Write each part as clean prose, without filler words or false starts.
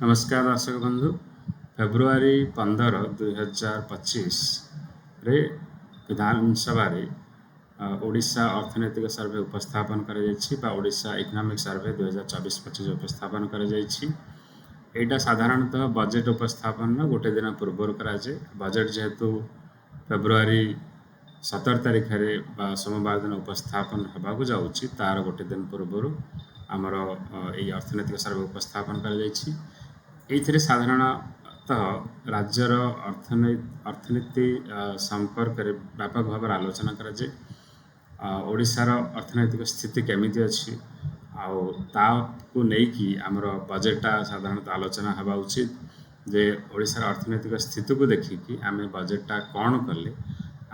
नमस्कार दर्शक बंधु। फेब्रुआरी 15 2025 रे विधानसभा रे ओडिशा अर्थनैतिक सर्वे उपस्थापन ओडिशा इकोनॉमिक सर्वे 2024-25 उपस्थापन एटा साधारणतः बजेट उपस्थापन गोटे दिन पूर्व कराए। बजेट जेहेतु फेब्रुआरी 17 तारिख में सोमवार दिन उपस्थापन होगा जाऊँगी तार गोटे दिन पूर्व आमर यही अर्थनैतिक सर्वे उपस्थापन कर साधारणतः राज्यर अर्थनीति संपर्क में व्यापक भाव आलोचना कराए। ओडिशार अर्थनैतिक स्थिति केमिति अच्छी आउ नहीं आमर बजेटा साधारणतः आलोचना हवा उचित जे ओडिशार अर्थनैतिक स्थिति को देखिकी आम बजेटा कौन कले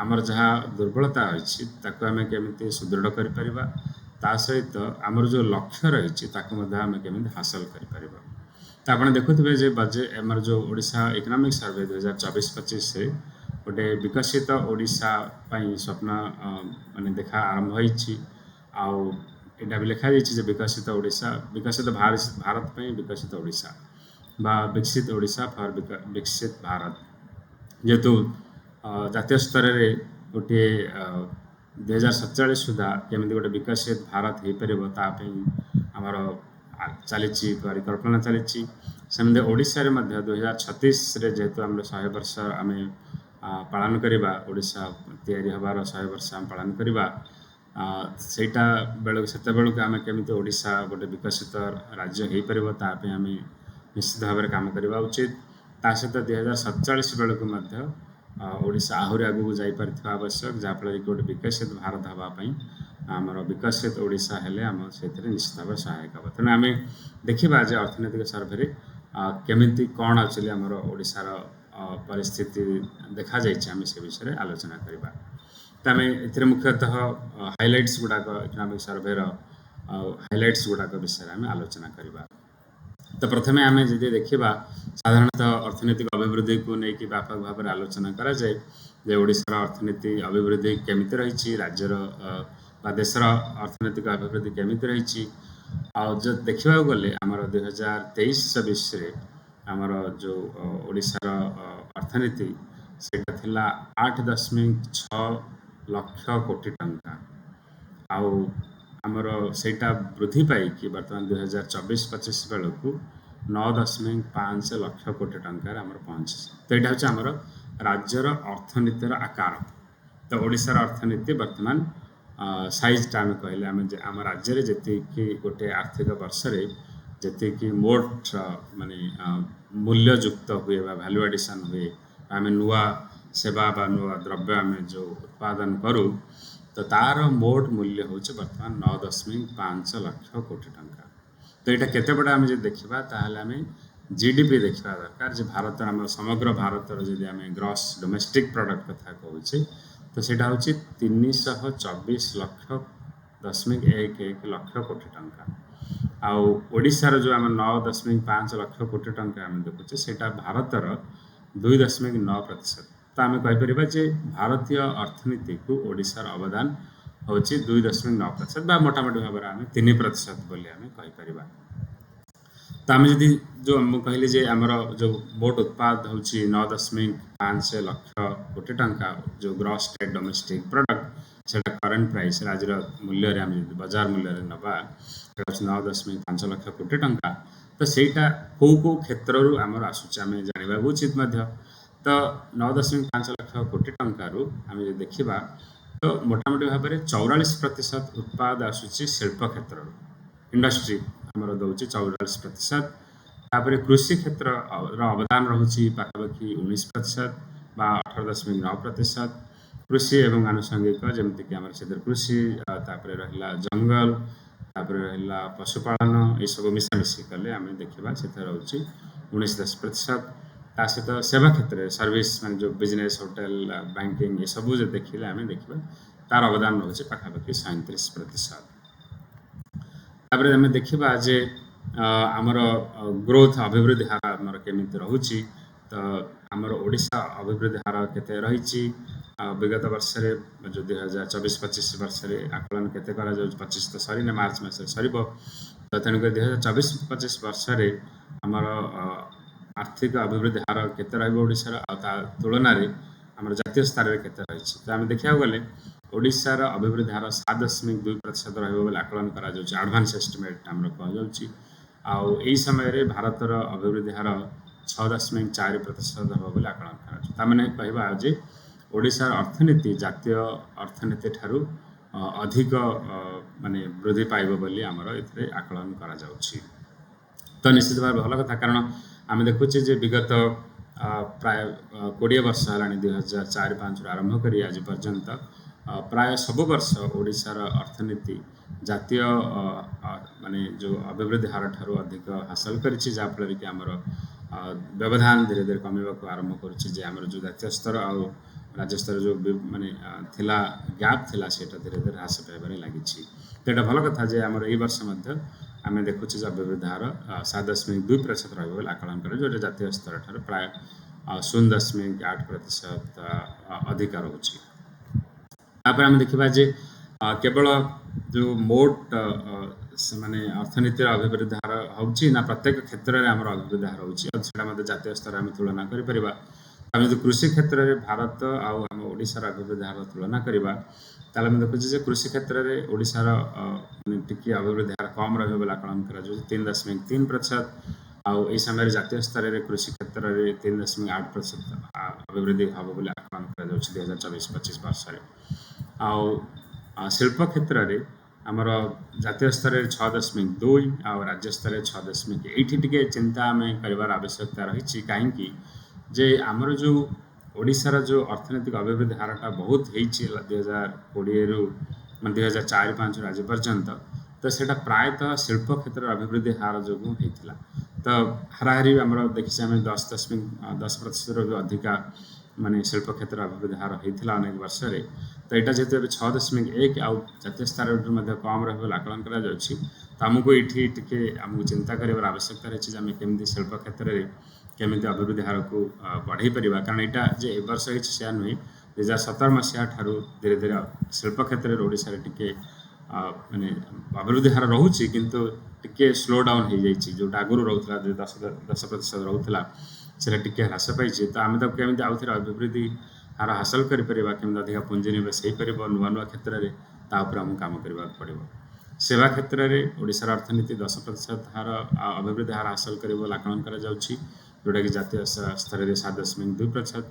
आमर जहाँ दुर्बलता अच्छी आम केमिति सुदृढ़ करिपरिबा ता सहित आमर जो लक्ष्य रही आम केमिति हासिल करिपरिबा। तो आप देखुए जे बजेट आमर जो ओडिशा इकोनॉमिक सर्वे 2024-25 से गोटे विकसित ओडिशा पई स्वप्न माने देखा आरंभ होइछि। एटा भी लिखा जाइछि विकसित ओडिशा विकसित भारत पई विकसित ओडिशा बा विकसित ओडिशा फॉर विकसित भारत जेहेतु जातीय स्तर रे गोटे 2047 सुधा केमिति गोटे विकसित भारत हो पार आमर चली परिकल्पना चली सेमते ओडिशा रे मध्य 2036 रे जेहेतु आम 100 वर्ष आम पालन करिबा ओडिशा तैयारी हबार 100 वर्ष आम पालन करिबा सेटा बेलू सेते बेलू आम केमिति ओडिशा गोटे विकसित राज्य हो पार तापे आम निश्चित भाव में काम करवा उचित। ता सहित 2047 बेलू मध्य ओडिशा आहरी आगू जापर आवश्यक जहाँफल कि गोटे विकसित भारत हाँपाई आमर विकसित ओडिशा हेले आम से निश्चित भाव सहायक हे। तेणु आम देखा जे अर्थनैतिक सर्वे केमिति कौन एक्चुअली आमर ओडिशार परिस्थिति देखा जाम से विषय में आलोचना करवा। तो आम ए मुख्यतः हाइलाइट्स गुड़ाक इकोनॉमिक सर्वे हाइलाइट्स गुड़ाक विषय में आलोचना करवा। तो प्रथम आम जदि देखा साधारणतः अर्थनैतिक अभिवृद्धि को लेकिन व्यापक भाव में आलोचना कराए ओडिशार अर्थनीति अभिवृद्धि केमिति रही राज्यर देशर अर्थनैतिक अभिवृद्धि केमिति रही जो देखा गले आमर 2023-24 आमर जो ओडिशार अर्थनीति सेटा थिला 8.6 लाख कोटी टंका आमर सेटा वृद्धि पाई बर्तमान 2024-25 बेलू 9.5 लाख कोटी टंकार आमर पहुँची। तो यहाँ हूँ आमर राज्यर अर्थनीतिर आकार। तो ओडिशार अर्थनीति बर्तमान साइजटा आम कहले आम राज्य में जी गोटे आर्थिक वर्ष जी मोट माने मूल्ययुक्त हुए वैल्यू एडिशन हुए आम नुआ सेवा बा नुआ द्रव्य आम जो उत्पादन करूँ तो तार मोट मूल्य हूँ बर्तमान 9.5 लाख कोटी टंका। तो यहाँ केते बड़ा आम देखा ताहले आम जीडीपी देखा दरकार जे भारत आम समग्र भारत जदि आम ग्रॉस डोमेस्टिक प्रोडक्ट कथा कहूँ तो सेटा हूँ 324.11 लाख कोटी टंका ओडिशार जो आम 9.5 लाख कोटी टंका आम देखुचे सेटा भारतर 2.9%। तो आम कहीपर जे भारतीय अर्थनीति को ओडिशार अवदान हूँ 2.9% मोटामोटी भाव में आम 3% बोली आम कहीपर। तो आम जदि जो कहली जे आमर जो मोट उत्पाद हूँ 9.5 लाख कोटी टंका जो ग्रॉस स्टेट डोमेस्टिक प्रोडक्ट से करेन्ट प्राइस आज मूल्य आम बजार मूल्य नवा 9.5 लाख कोटी टंका। तो सेटा कौ क्षेत्र आमर आसूम जानवा उचित। तो 9.5 लाख कोटी टंकारु आम देखा तो मोटामोटी भाव में 44% उत्पाद आसूची शिल्प क्षेत्र इंडस्ट्री आमर दौर 44%। तापर कृषि क्षेत्र अवदान रही पाखापाखि 19% बा 18.9%। कृषि एवं आनुषंगिक जमीक आम से कृषि तापर रहा जंगल तापर रहा पशुपालन ये सब मिशामिशी कले आम देखा से रोचे 19% ता सहित सेवा क्षेत्र सर्विस मान जो बिजनेस होटेल बैंकिंग ये सब जो देखिले आम देखा तार अवदान रोचे पाखापाखि 37%। तापर आम देखा जे आमर ग्रोथ अभिवृद्धि हार आमर केमिति रहुची। तो आमर ओडिशा अभिवृद्धि हार केते रही विगत वर्ष जो 2024-25 वर्ष आकलन केते करा 25 तो सरी ना मार्च मास सर ତ ତେଣୁକରି 2024-25 ବର୍ଷରେ ଆମର ଆର୍ଥିକ ଅଭିବୃଦ୍ଧି ହାର କେତେ ରହିବ ଓଡ଼ିଶାର, ଆଉ ତା ତୁଳନାରେ ଆମର ଜାତୀୟ ସ୍ତରରେ କେତେ ରହିଛି। ତ ଆମେ ଦେଖିବାକୁ ଗଲେ ଓଡ଼ିଶାର ଅଭିବୃଦ୍ଧି ହାର 7.2% ରହିବ ବୋଲି ଆକଳନ କରାଯାଉଛି, ଆଡ଼ଭାନ୍ସ ଏଷ୍ଟିମେଟ୍ ଆମର କୁହାଯାଉଛି। ଆଉ ଏହି ସମୟରେ ଭାରତର ଅଭିବୃଦ୍ଧି ହାର 6.4% ହେବ ବୋଲି ଆକଳନ କରାଯାଉଛି। ତାମାନେ କହିବା ଯେ ଓଡ଼ିଶାର ଅର୍ଥନୀତି ଜାତୀୟ ଅର୍ଥନୀତି ଠାରୁ ଅଧିକ ମାନେ ବୃଦ୍ଧି ପାଇବ ବୋଲି ଆମର ଏଥିରେ ଆକଳନ କରାଯାଉଛି। ତ ନିଶ୍ଚିତ ଭାବେ ଭଲ କଥା, କାରଣ ଆମେ ଦେଖୁଛେ ଯେ ବିଗତ ପ୍ରାୟ 20 ବର୍ଷ ହେଲାଣି 2004-05 ଆରମ୍ଭ କରି ଆଜି ପର୍ଯ୍ୟନ୍ତ ପ୍ରାୟ ସବୁ ବର୍ଷ ଓଡ଼ିଶାର ଅର୍ଥନୀତି ଜାତୀୟ ମାନେ ଯେଉଁ ଅଭିବୃଦ୍ଧି ହାର ଠାରୁ ଅଧିକ ହାସଲ କରିଛି, ଯାହାଫଳରେ କି ଆମର ବ୍ୟବଧାନ ଧୀରେ ଧୀରେ କମିବାକୁ ଆରମ୍ଭ କରୁଛି, ଯେ ଆମର ଯେଉଁ ଜାତୀୟ ସ୍ତର ଆଉ ରାଜ୍ୟ ସ୍ତର ଯେଉଁ ମାନେ ଥିଲା ଗ୍ୟାପ୍ ଥିଲା, ସେଇଟା ଧୀରେ ଧୀରେ ହ୍ରାସ ପାଇବାରେ ଲାଗିଛି। ତ ଏଇଟା ଭଲ କଥା ଯେ ଆମର ଏଇ ବର୍ଷ ମଧ୍ୟ ଆମେ ଦେଖୁଛୁ ଯେ ଅଭିବୃଦ୍ଧି ହାର 7.2% ରହିବ ବୋଲି ଆକଳନ କରାଯାଉଛି, ଯେଉଁଟା ଜାତୀୟ ସ୍ତର ଠାରୁ ପ୍ରାୟ 0.8% ଅଧିକ ରହୁଛି। ତାପରେ ଆମେ ଦେଖିବା ଯେ କେବଳ ଯେଉଁ ମୋଟ ମାନେ ଅର୍ଥନୀତିର ଅଭିବୃଦ୍ଧି ହାର ହେଉଛି ନା ପ୍ରତ୍ୟେକ କ୍ଷେତ୍ରରେ ଆମର ଅଭିବୃଦ୍ଧି ହାର ହେଉଛି, ଆଉ ସେଇଟା ମଧ୍ୟ ଜାତୀୟ ସ୍ତରରେ ଆମେ ତୁଳନା କରିପାରିବା। ଆମେ ଯଦି କୃଷି କ୍ଷେତ୍ରରେ ଭାରତ ଆଉ ଆମ ଓଡ଼ିଶାର ଅଭିବୃଦ୍ଧି ହାର ତୁଳନା କରିବା, ତାହେଲେ ଆମେ ଦେଖୁଛୁ ଯେ କୃଷି କ୍ଷେତ୍ରରେ ଓଡ଼ିଶାର ଟିକିଏ ଅଭିବୃଦ୍ଧି ହାର କମ୍ ରହିବ ବୋଲି ଆକଳନ କରାଯାଉଛି, 3.3%। ଆଉ ଏହି ସମୟରେ ଜାତୀୟ ସ୍ତରରେ କୃଷି କ୍ଷେତ୍ରରେ 3.8% ଅଭିବୃଦ୍ଧି ହେବ ବୋଲି ଆକଳନ କରାଯାଉଛି 2024-25 ବର୍ଷରେ। ଆଉ ଶିଳ୍ପ କ୍ଷେତ୍ରରେ ଆମର ଜାତୀୟ ସ୍ତରରେ 6.2 ଆଉ ରାଜ୍ୟ ସ୍ତରରେ 6.1। ଏଇଠି ଟିକେ ଚିନ୍ତା ଆମେ କରିବାର ଆବଶ୍ୟକତା ରହିଛି, କାହିଁକି ଯେ ଆମର ଯେଉଁ ଓଡ଼ିଶାର ଯେଉଁ ଅର୍ଥନୈତିକ ଅଭିବୃଦ୍ଧି ହାରଟା ବହୁତ ହେଇଛି 2020ରୁ ମାନେ 2004-05 ଆଜି ପର୍ଯ୍ୟନ୍ତ, ତ ସେଇଟା ପ୍ରାୟତଃ ଶିଳ୍ପ କ୍ଷେତ୍ରର ଅଭିବୃଦ୍ଧି ହାର ଯୋଗୁଁ ହେଇଥିଲା। ତ ହାରାହାରି ଆମର ଦେଖିଛେ ଆମେ 10%ରୁ ବି ଅଧିକା ମାନେ ଶିଳ୍ପ କ୍ଷେତ୍ର ଅଭିବୃଦ୍ଧି ହାର ହେଇଥିଲା ଅନେକ ବର୍ଷରେ। ତ ଏଇଟା ଯେହେତୁ ଏବେ 6.1 ଆଉ ଜାତୀୟ ସ୍ତରରୁ ମଧ୍ୟ କମ୍ ରହିବ ବୋଲି ଆକଳନ କରାଯାଉଛି, ତ ଆମକୁ ଏଇଠି ଟିକେ ଆମକୁ ଚିନ୍ତା କରିବାର ଆବଶ୍ୟକତା ରହିଛି ଯେ ଆମେ କେମିତି ଶିଳ୍ପ କ୍ଷେତ୍ରରେ କେମିତି ଅଭିବୃଦ୍ଧି ହାରକୁ ବଢ଼େଇ ପାରିବା। କାରଣ ଏଇଟା ଯେ ଏ ବର୍ଷ ହେଇଛି ସେୟା ନୁହେଁ, 2017 ମସିହା ଠାରୁ ଧୀରେ ଧୀରେ ଶିଳ୍ପ କ୍ଷେତ୍ରରେ ଓଡ଼ିଶାରେ ଟିକେ ମାନେ ଅଭିବୃଦ୍ଧି ହାର ରହୁଛି, କିନ୍ତୁ ଟିକେ ସ୍ଲୋ ଡାଉନ୍ ହେଇଯାଇଛି। ଯେଉଁଟା ଆଗରୁ ରହୁଥିଲା 10% ରହୁଥିଲା, ସେଇଟା ଟିକେ ହ୍ରାସ ପାଇଛି। ତ ଆମେ ତାକୁ କେମିତି ଆଉ ଥରେ ଅଭିବୃଦ୍ଧି ହାର ହାସଲ କରିପାରିବା, କେମିତି ଅଧିକା ପୁଞ୍ଜିନିବେଶ ହେଇପାରିବ ନୂଆ ନୂଆ କ୍ଷେତ୍ରରେ, ତା ଉପରେ ଆମକୁ କାମ କରିବାକୁ ପଡ଼ିବ। ସେବା କ୍ଷେତ୍ରରେ ଓଡ଼ିଶାର ଅର୍ଥନୀତି 10% ହାର ଅଭିବୃଦ୍ଧି ହାର ହାସଲ କରିବ ବୋଲି ଆକଳନ କରାଯାଉଛି, ଯେଉଁଟାକି ଜାତୀୟ ସ୍ତରରେ 7.2%।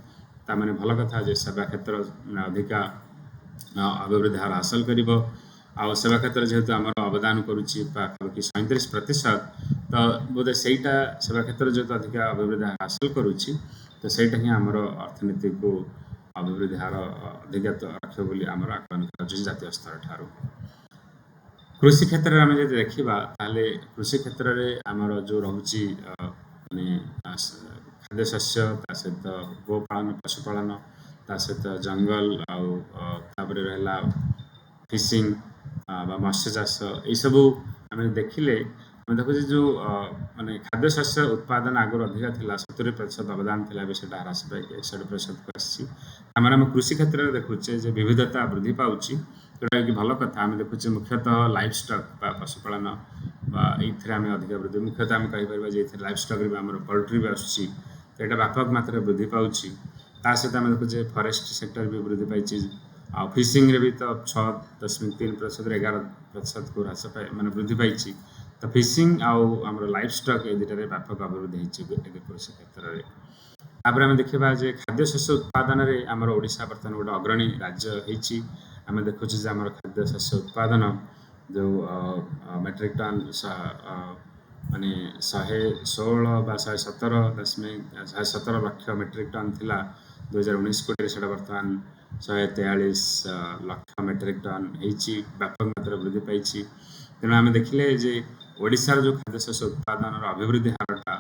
ତାମାନେ ଭଲ କଥା ଯେ ସେବା କ୍ଷେତ୍ର ଅଧିକା ଅଭିବୃଦ୍ଧି ହାର ହାସଲ କରିବ। ଆଉ ସେବା କ୍ଷେତ୍ର ଯେହେତୁ ଆମର ଅବଦାନ କରୁଛି ପାଖାପାଖି 37%, ତ ବୋଧେ ସେଇଟା ସେବା କ୍ଷେତ୍ର ଯେହେତୁ ଅଧିକା ଅଭିବୃଦ୍ଧି ହାର ହାସଲ କରୁଛି, ତ ସେଇଟା ହିଁ ଆମର ଅର୍ଥନୀତିକୁ ଅଭିବୃଦ୍ଧି ହାର ଅଧିକା ରଖିବ ବୋଲି ଆମର ଆକଳନ କରାଯାଉଛି ଜାତୀୟ ସ୍ତର ଠାରୁ। କୃଷି କ୍ଷେତ୍ରରେ ଆମେ ଯଦି ଦେଖିବା, ତାହେଲେ କୃଷି କ୍ଷେତ୍ରରେ ଆମର ଯେଉଁ ରହୁଛି ମାନେ ଖାଦ୍ୟଶସ୍ୟ, ତା ସହିତ ଗୋପାଳନ ପଶୁପାଳନ, ତା ସହିତ ଜଙ୍ଗଲ, ଆଉ ତାପରେ ରହିଲା ଫିସିଂ ବା ମତ୍ସ୍ୟ ଚାଷ, ଏଇସବୁ ଆମେ ଦେଖିଲେ ଆମେ ଦେଖୁଛେ ଯେଉଁ ମାନେ ଖାଦ୍ୟଶସ୍ୟ ଉତ୍ପାଦନ ଆଗରୁ ଅଧିକା ଥିଲା, 70% ଅବଦାନ ଥିଲା, ଏବେ ସେଇଟା ହ୍ରାସ ପାଇକି 61%କୁ ଆସିଛି। ଆମର ଆମେ କୃଷି କ୍ଷେତ୍ରରେ ଦେଖୁଛେ ଯେ ବିବିଧତା ବୃଦ୍ଧି ପାଉଛି, ଯେଉଁଟାକି ଭଲ କଥା। ଆମେ ଦେଖୁଛେ ମୁଖ୍ୟତଃ ଲାଇଭ୍ ଷ୍ଟକ୍ ବା ପଶୁପାଳନ ବା ଏଇଥିରେ ଆମେ ଅଧିକା ବୃଦ୍ଧି, ମୁଖ୍ୟତଃ ଆମେ କହିପାରିବା ଯେ ଏଥିରେ ଲାଇଭ୍ ଷ୍ଟକ୍ରେ ବି ଆମର ପୋଲ୍ଟ୍ରି ବି ଆସୁଛି, ତ ଏଇଟା ବ୍ୟାପକ ମାତ୍ରାରେ ବୃଦ୍ଧି ପାଉଛି। ତା ସହିତ ଆମେ ଦେଖୁଛେ ଫରେଷ୍ଟ ସେକ୍ଟର ବି ବୃଦ୍ଧି ପାଇଛି, ଆଉ ଫିସିଂରେ ବି ତ 6.3%ରୁ 11%କୁ ହ୍ରାସ ପାଇ ମାନେ ବୃଦ୍ଧି ପାଇଛି। ତ ଫିସିଂ ଆଉ ଆମର ଲାଇଭ୍ ଷ୍ଟକ୍ ଏ ଦୁଇଟାରେ ବ୍ୟାପକ ଅଭିବୃଦ୍ଧି ହେଇଛି କୃଷି କ୍ଷେତ୍ରରେ। ତାପରେ ଆମେ ଦେଖିବା ଯେ ଖାଦ୍ୟଶସ୍ୟ ଉତ୍ପାଦନରେ ଆମର ଓଡ଼ିଶା ବର୍ତ୍ତମାନ ଗୋଟେ ଅଗ୍ରଣୀ ରାଜ୍ୟ ହେଇଛି। ଆମେ ଦେଖୁଛୁ ଯେ ଆମର ଖାଦ୍ୟଶସ୍ୟ ଉତ୍ପାଦନ ଯେଉଁ ମେଟ୍ରିକ୍ ଟନ୍ ମାନେ 116 ବା 117 ଲକ୍ଷ ମେଟ୍ରିକ୍ ଟନ୍ ଥିଲା 2019-20, ସେଇଟା ବର୍ତ୍ତମାନ 143 ଲକ୍ଷ ମେଟ୍ରିକ୍ ଟନ୍ ହେଇଛି, ବ୍ୟାପକ ମାତ୍ରାରେ ବୃଦ୍ଧି ପାଇଛି। ତେଣୁ ଆମେ ଦେଖିଲେ ଯେ ଓଡ଼ିଶାର ଯେଉଁ ଖାଦ୍ୟଶସ୍ୟ ଉତ୍ପାଦନର ଅଭିବୃଦ୍ଧି ହାରଟା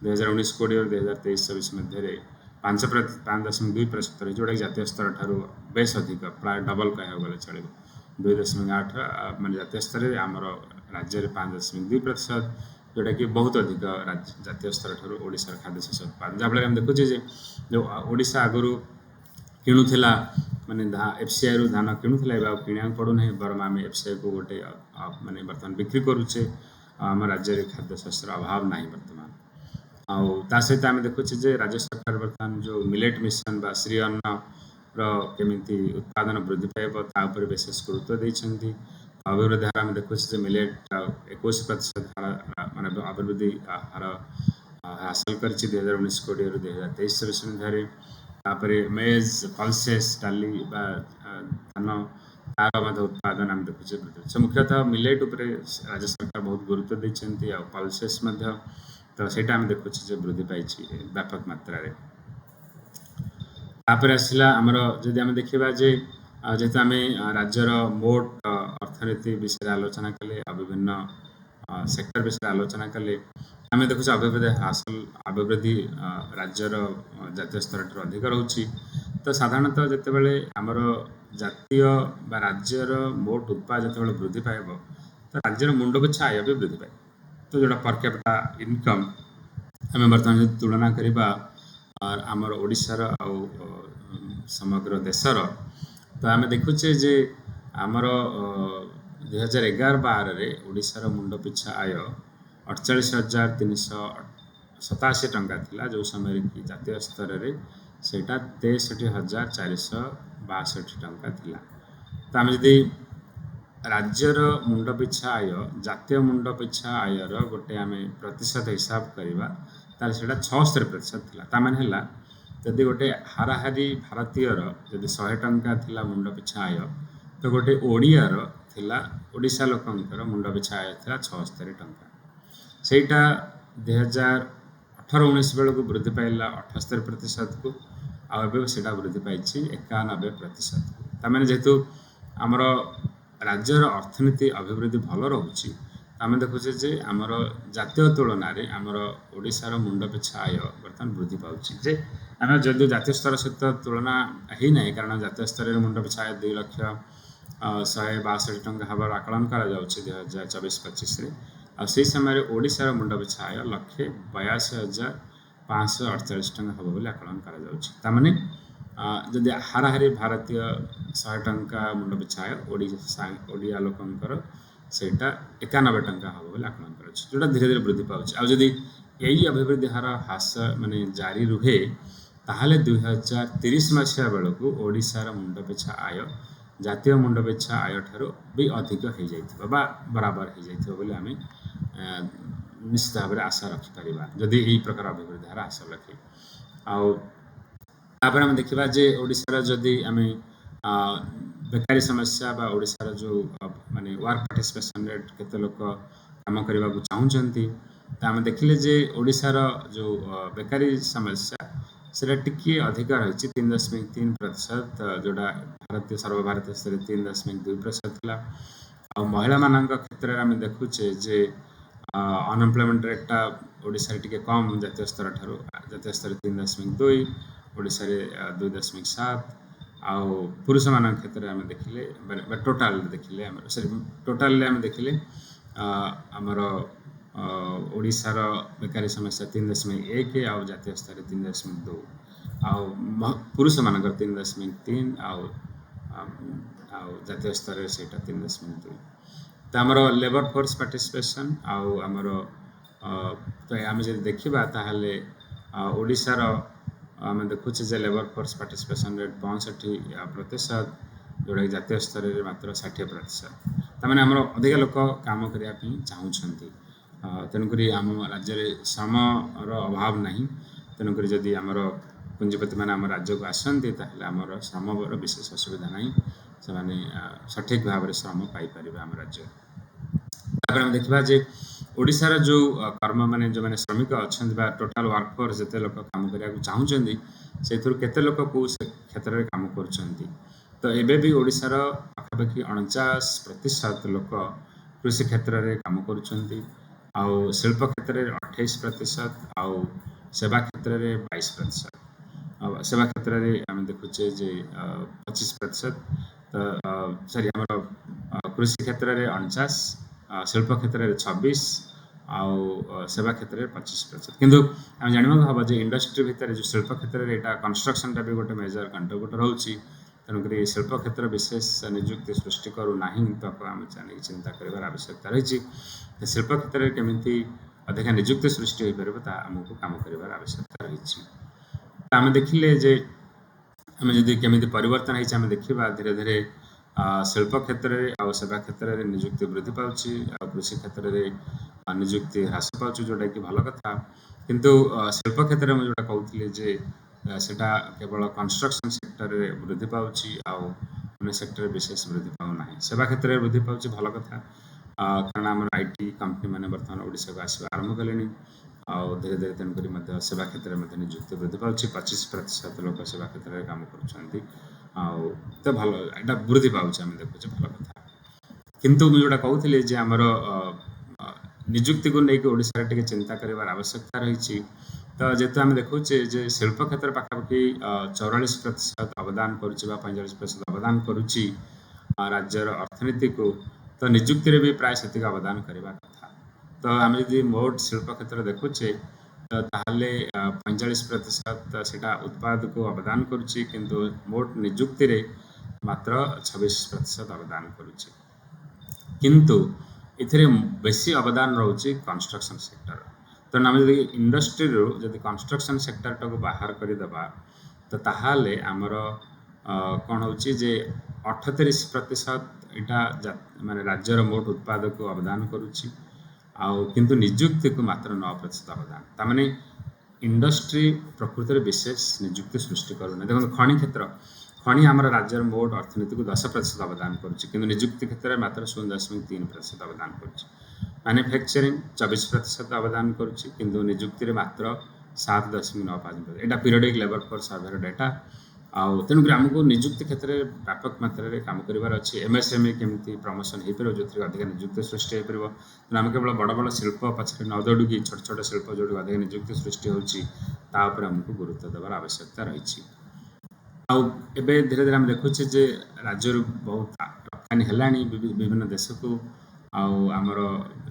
2019-20 2023-24 ମଧ୍ୟରେ 5.2% ରହିଛି, ଯେଉଁଟାକି ଜାତୀୟ ସ୍ତର ଠାରୁ ବେଶ ଅଧିକ, ପ୍ରାୟ ଡବଲ୍ କହିବାକୁ ଗଲେ ଚଳିବ। 2.8 ମାନେ ଜାତୀୟ ସ୍ତରରେ, ଆମର ରାଜ୍ୟରେ 5.2%, ଯେଉଁଟାକି ବହୁତ ଅଧିକ ଜାତୀୟ ସ୍ତର ଠାରୁ ଓଡ଼ିଶାର ଖାଦ୍ୟଶସ୍ୟ ଉତ୍ପାଦନ। ଯାହାଫଳରେ ଆମେ ଦେଖୁଛେ ଯେ ଯେଉଁ ଓଡ଼ିଶା ଆଗରୁ କିଣୁଥିଲା ମାନେ FCIରୁ ଧାନ କିଣୁଥିଲା, ଏବେ ଆଉ କିଣିବାକୁ ପଡ଼ୁନାହିଁ, ବରଂ ଆମେ FCIକୁ ଗୋଟେ ମାନେ ବର୍ତ୍ତମାନ ବିକ୍ରି କରୁଛେ। आम राज्य में खाद्यशस्यर अभाव ना बर्तमान आ सहित आम देखुचे जे राज्य सरकार बर्तमान जो मिलेट मिशन बा श्री अन्न केमिति उत्पादन वृद्धि पाइब विशेष गुरुत्व देइछन्ति अभिवृद्धि हार आम देखुचे मिलेट 21% मान अभिवृद्धि हार हासिल कर 2019 कोड़ी 2023 सुविधारे मेज पल्सेस डाली धान तार उत्पादन आम देखुचे मुख्यतः मिलेट उपरे राज्य सरकार बहुत गुरुत्व देइछन्ति आ पल्सेस तो सेटा आम देखुचे जे वृद्धि पाई व्यापक मात्रा रे तापर आसला आमर जदि आम देखिबा जे जेहेतु आम राज्यर मोट अर्थनीति विषय आलोचना कले विभिन्न सेक्टर विषय आलोचना कले आम देखुचे अभिवृद्धि राज्यर जातीय स्तर अधिक रोचे तो साधारणतः जितेबाला आमर जातीय बा राज्यर मोट उत्पाद जो वृद्धि पाइब तो राज्यर मुंड पिछा आय भी वृद्धि पाए तो जोड़ा पर कैपिटा इनकम आम बर्तमान तुलना करवा आमर ओडिशार आ समग्र देशर तो आम देखुचे जे आमर 2011-12 ओडिशार मुंड पिछा आय 48,387 टंका थिला जो समय कि जातीय स्तर रे सेटा 63,462 टंका थिला तो आम जदि राज्यर मुंड पिछा आय जातीय मुंड पिछा आयर गोटे आम प्रतिशत हिसाब करवा तार सेटा 76% थिला तामान हैला जदि गोटे हाराहारी भारतीयर जदि 100 टंका थिला मुंड पिछा आय तो गोटे ओडियार थिला ओडिशा लोकंकर मुंड पिछा आय थिला 76 टंका सेटा 2018-19 बेलू वृद्धि पाइला 78% को आबे सेटा वृद्धि पाई 91% तामाने जेहेतु आमर राज्यर अर्थनीति अभिवृद्धि भल रोचे आम देखुचे जे आमर जातीय तुलन में आमर ओडिशार मुंड पिछा आय बर्तमान वृद्धि पाउछि जे आम जदि जातीय स्तर सहित तुलना ही ना कारण जातीय स्तर मुंड पिछा आय 2,162 टंका हबार आकलन करा जाउछि 2024-25 आ से समय ओडिशार मुंड पिछा आय 1,82,548 टंका हम बोली आकलन करा जाउछि तामाने जदि हाराहारी भारतीय 100 टंका मुंड पिछा आय ओडिया लोकंकर सेटा 91 टंका हम बोली आकलन कर जोटा धीरे धीरे वृद्धि पाउछि आ जदि यही अभिवृद्धि हार ह्रास माने जारी रुहे ताहले 2030 मसीहा बेलू ओडिशार मुंड पिछा आय जातीय मुंड पिछा आय ठारू भी अधिक हो जाइथिबा बा बराबर हो जाइथिबा बोली आमे निश्चित भाव में आशा रखिपर जदि यही प्रकार अभिवृद्धि हार आशा रखे आपर आम देखा जे ओडिशार जदि आम बेकारी समस्या बा ओडिशार जो माने वर्क पार्टिसिपेशन रेट केते लोक काम करने को चाहूँगी तो आम देखिले जे ओडिशार जो बेकारी समस्या सेटा टिके अधिक रही 3.3% जोड़ा भारतीय सर्वभारतीय स्तर 3.2% थिला आ महिला मान क्षेत्र में आम देखुचे जे अनएम्प्लॉयमेंट रेटा ओडिशा टिके कम जातीय स्तर ठारू जातीय स्तर 3.2 ओडिशा 2.7 आउ पुरुष मान क्षेत्र में आम देखिले टोटाल देखिले टोटाल आम देखिले आमर ओडिशार बेकारी समस्या 3.1 आउ जातीय स्तर 3.2 आउ पुरुष मान 3.3 आउ जातीय स्तर से 3.2 तो आमर लेबर फोर्स पार्टिसिपेशन आउ आमर तो आम जब देखा ताहले ओडिशार आम देखुचे जे लेबर फोर्स पार्टिसिपेशन रेट 65% जोड़ा जातीय स्तर में मात्र 60% तमाने आमर अधिक लोक काम करने चाहूँगी तेणुक आम राज्य श्रमर अभाव नहीं तेणुक जदि आमर पुंजीपति मैंने आम राज्य को आसती आमर श्रमर विशेष असुविधा नहीं से सठिक भाव में श्रम पाइपर आम राज्य आम देखा जे ओडिशार जो कर्म माने जो माने श्रमिक अच्छा टोटाल वर्कफोर्स जिते लोक काम करने को चाहूँगी से केते लोक कौ क्षेत्र में काम कर तो एबे भी ओडिशार पाखापाखि 49% लोक कृषि क्षेत्र में काम करुँच आउ शिल्प क्षेत्र में 28% आउ सेवा क्षेत्र में 22% सेवा क्षेत्र में आम देखुचे जे 25% तो सॉरी आम कृषि क्षेत्र में 49 शिल्प क्षेत्र में 26 आउ सेवा क्षेत्र में 25% किंतु आम जानवा हम जो इंडस्ट्री भितर जो शिल्प क्षेत्र में यहाँ कंस्ट्रक्शन भी गोटे मेजर कंट्रीब्यूटर होची ତେଣୁକରି ଶିଳ୍ପ କ୍ଷେତ୍ର ବିଶେଷ ନିଯୁକ୍ତି ସୃଷ୍ଟି କରୁନା ତାକୁ ଆମେ ଚିନ୍ତା କରିବାର ଆବଶ୍ୟକତା ରହିଛି। ଶିଳ୍ପ କ୍ଷେତ୍ରରେ କେମିତି ଅଧିକା ନିଯୁକ୍ତି ସୃଷ୍ଟି ହୋଇପାରିବ ତାହା ଆମକୁ କାମ କରିବାର ଆବଶ୍ୟକତା ରହିଛି। ଆମେ ଦେଖିଲେ ଯେ ଆମେ ଯଦି କେମିତି ପରିବର୍ତ୍ତନ ହେଇଛି ଆମେ ଦେଖିବା ଧୀରେ ଧୀରେ ଶିଳ୍ପ କ୍ଷେତ୍ରରେ ଆଉ ସେବା କ୍ଷେତ୍ରରେ ନିଯୁକ୍ତି ବୃଦ୍ଧି ପାଉଛି ଆଉ କୃଷି କ୍ଷେତ୍ରରେ ନିଯୁକ୍ତି ହ୍ରାସ ପାଉଛି, ଯେଉଁଟାକି ଭଲ କଥା। କିନ୍ତୁ ଶିଳ୍ପ କ୍ଷେତ୍ରରେ ମୁଁ ଯେଉଁଟା କହୁଥିଲି ଯେ ସେଟା କେବଳ କନଷ୍ଟ୍ରକ୍ସନ୍ ସେକ୍ଟରରେ ବୃଦ୍ଧି ପାଉଛି ଆଉ ଅନ୍ୟ ସେକ୍ଟରରେ ବିଶେଷ ବୃଦ୍ଧି ପାଉନାହିଁ। ସେବା କ୍ଷେତ୍ରରେ ବୃଦ୍ଧି ପାଉଛି, ଭଲ କଥା, କାରଣ ଆମର IT କମ୍ପାନୀ ମାନେ ବର୍ତ୍ତମାନ ଓଡ଼ିଶାକୁ ଆସିବା ଆରମ୍ଭ କଲେଣି ଆଉ ଧୀରେ ଧୀରେ ତେଣୁକରି ମଧ୍ୟ ସେବା କ୍ଷେତ୍ରରେ ମଧ୍ୟ ନିଯୁକ୍ତି ବୃଦ୍ଧି ପାଉଛି। 25% ଲୋକ ସେବା କ୍ଷେତ୍ରରେ କାମ କରୁଛନ୍ତି ଆଉ ତ ଭଲ, ଏଇଟା ବୃଦ୍ଧି ପାଉଛି, ଆମେ ଦେଖୁଛେ, ଭଲ କଥା। କିନ୍ତୁ ମୁଁ ଯେଉଁଟା କହୁଥିଲି ଯେ ଆମର ନିଯୁକ୍ତିକୁ ନେଇକି ଓଡ଼ିଶାରେ ଟିକେ ଚିନ୍ତା କରିବାର ଆବଶ୍ୟକତା ରହିଛି। ତ ଯେହେତୁ ଆମେ ଦେଖୁଛେ ଯେ ଶିଳ୍ପ କ୍ଷେତ୍ର ପାଖାପାଖି 44% ଅବଦାନ କରୁଛି ବା 45% ଅବଦାନ କରୁଛି ରାଜ୍ୟର ଅର୍ଥନୀତିକୁ, ତ ନିଯୁକ୍ତିରେ ବି ପ୍ରାୟ ସେତିକି ଅବଦାନ କରିବା କଥା। ତ ଆମେ ଯଦି ମୋଟ ଶିଳ୍ପ କ୍ଷେତ୍ର ଦେଖୁଛେ ତାହେଲେ 45% ସେଟା ଉତ୍ପାଦକୁ ଅବଦାନ କରୁଛି, କିନ୍ତୁ ମୋଟ ନିଯୁକ୍ତିରେ ମାତ୍ର 26% ଅବଦାନ କରୁଛି। କିନ୍ତୁ ଏଥିରେ ବେଶୀ ଅବଦାନ ରହୁଛି କନଷ୍ଟ୍ରକ୍ସନ୍ ସେକ୍ଟର। ତେଣୁ ଆମେ ଯଦି ଇଣ୍ଡଷ୍ଟ୍ରିରୁ ଯଦି କନଷ୍ଟ୍ରକ୍ସନ୍ ସେକ୍ଟରଟାକୁ ବାହାର କରିଦେବା ତ ତାହେଲେ ଆମର କ'ଣ ହେଉଛି ଯେ 38% ଏଇଟା ମାନେ ରାଜ୍ୟର ମୋଟ ଉତ୍ପାଦକୁ ଅବଦାନ କରୁଛି ଆଉ କିନ୍ତୁ ନିଯୁକ୍ତିକୁ ମାତ୍ର 9% ଅବଦାନ। ତାମାନେ ଇଣ୍ଡଷ୍ଟ୍ରି ପ୍ରକୃତରେ ବିଶେଷ ନିଯୁକ୍ତି ସୃଷ୍ଟି କରୁନି। ଦେଖନ୍ତୁ ଖଣି କ୍ଷେତ୍ର, ଖଣି ଆମର ରାଜ୍ୟର ମୋଟ ଅର୍ଥନୀତିକୁ 10% ଅବଦାନ କରୁଛି, କିନ୍ତୁ ନିଯୁକ୍ତି କ୍ଷେତ୍ରରେ ମାତ୍ର 0.3% ଅବଦାନ କରୁଛି। ମ୍ୟାନୁଫ୍ୟାକ୍ଚରିଂ 24% ଅବଦାନ କରୁଛି, କିନ୍ତୁ ନିଯୁକ୍ତିରେ ମାତ୍ର 7.95%। ଏଇଟା ପିରିୟଡ଼ିକ୍ ଲେବର ଫୋର୍ସ ସର୍ଭେର ଡାଟା। ଆଉ ତେଣୁକରି ଆମକୁ ନିଯୁକ୍ତି କ୍ଷେତ୍ରରେ ବ୍ୟାପକ ମାତ୍ରାରେ କାମ କରିବାର ଅଛି। MSME କେମିତି ପ୍ରମୋସନ୍ ହେଇପାରିବ, ଯେଉଁଥିରେ ଅଧିକା ନିଯୁକ୍ତି ସୃଷ୍ଟି ହେଇପାରିବ। ତେଣୁ ଆମେ କେବଳ ବଡ଼ ବଡ଼ ଶିଳ୍ପ ପଛରେ ନ ଦୌଡ଼ିକି ଛୋଟ ଛୋଟ ଶିଳ୍ପ ଯେଉଁଠି ଅଧିକା ନିଯୁକ୍ତି ସୃଷ୍ଟି ହେଉଛି ତା ଉପରେ ଆମକୁ ଗୁରୁତ୍ୱ ଦେବାର ଆବଶ୍ୟକତା ରହିଛି। ଆଉ ଏବେ ଧୀରେ ଧୀରେ ଆମେ ଦେଖୁଛେ ଯେ ରାଜ୍ୟରୁ ବହୁତ ରପ୍ତାନି ହେଲାଣି ବିଭିନ୍ନ ଦେଶକୁ। ଆଉ ଆମର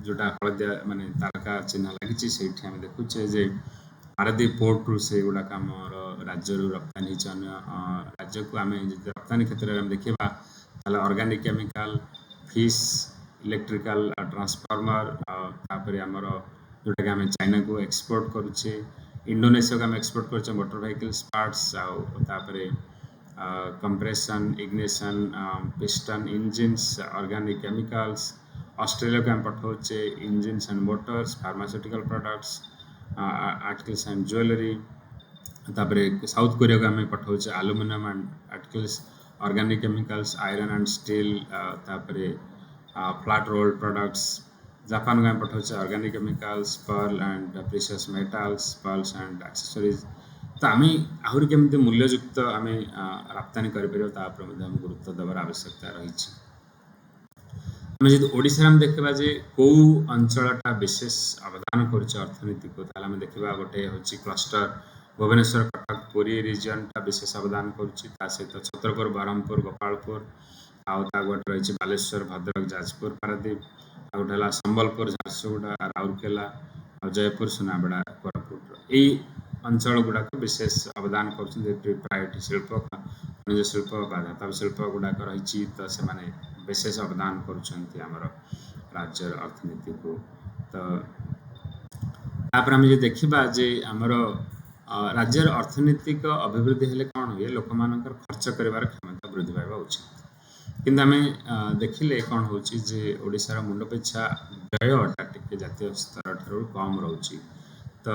ଯେଉଁଟା ହଳଦିଆ ମାନେ ତାରକା ଚିହ୍ନ ଲାଗିଛି ସେଇଠି ଆମେ ଦେଖୁଛେ ଯେ ପାରାଦୀପ ପୋର୍ଟରୁ ସେଗୁଡ଼ାକ ଆମର ରାଜ୍ୟରୁ ରପ୍ତାନି ହେଇଛି ଅନ୍ୟ ରାଜ୍ୟକୁ। ଆମେ ଯଦି ରପ୍ତାନି କ୍ଷେତ୍ରରେ ଆମେ ଦେଖିବା ତାହେଲେ organic chemical, fish, electrical transformer, ତାପରେ ଆମର ଯେଉଁଟାକି ଆମେ ଚାଇନାକୁ ଏକ୍ସପୋର୍ଟ କରୁଛେ, ଇଣ୍ଡୋନେସିଆକୁ ଆମେ ଏକ୍ସପୋର୍ଟ କରୁଛେ ମୋଟର ଭେହିକିଲ୍ସ ପାର୍ଟସ୍, ଆଉ ତାପରେ compression, ignition, piston, engines, organic chemicals. Australia को हम पठाऊे engines and motors, pharmaceutical products, articles and jewellery. तापरे साउथ कोरिया को हम पठाऊे aluminium and articles, organic chemicals, iron and steel, तापरे फ्लैट रोल्ड प्रोडक्ट्स। जापान को हम पठाऊे organic chemicals, pearl and precious metals, pearls and accessories. तो आम आहरी केमी मूल्ययुक्त आम रप्तानी कर गुरुत्व देवार आवश्यकता रही। आम जो ओडिशा में देखा जे कौ अंचलटा विशेष अवदान करनीति को, आम देखा गोटे हूँ क्लस्टर भुवनेश्वर, कटक, पुरी रिजनटा विशेष अवदान करुच्चा सहित छतरपुर, ब्रह्मपुर, गोपालपुर, आउट रही बालेश्वर, भद्रक, जाजपुर, पारादीप, आउट है संबलपुर, झारसुगुड़ा, राउरकेला, जयपुर, सुनाबेड़ा, कोरापुट। यही अंचल गुड़ाक विशेष अवदान कर शिल्प, खनिज शिल्प बा धातव शिल्प गुड़ाक रही, तो से विशेष अवदान कर राज्यर अर्थनीति को। तो आम देखा जे आमर राज्यर अर्थनीतिक अभिवृद्धि हेले कौन हुए, लोक मान खर्च कर क्षमता वृद्धि पाइबा उचित। किंतु आम देखिले कौन हो ओडिशार मुंड पिछा व्ययटा टिके जातीय स्तर ठारू कम रोचे। तो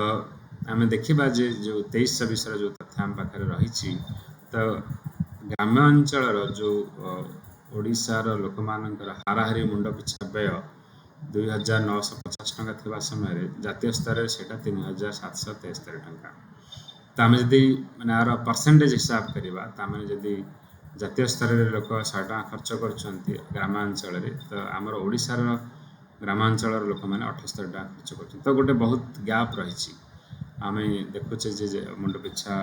आम देखा जे जो 23-24 जो तथ्य आम पाखे रही, तो ग्रामांचल जो ओडिशार लोक मानकर हाराहारी मुंड पिछा व्यय 2950 टंका थिबा समय जातीय स्तर से 3773 टंका। तो आम जदि माने आर परसेंटेज हिसाब करवा तो जदि जातीय स्तर में लोक 100 टंका खर्च कर ग्रामांचल, तो आमर ओडिशार ग्रामांचल लोक मैंने 78 टंका खर्च कर। तो गोटे बहुत गैप रही आम देखुचे जे मुंड पिछा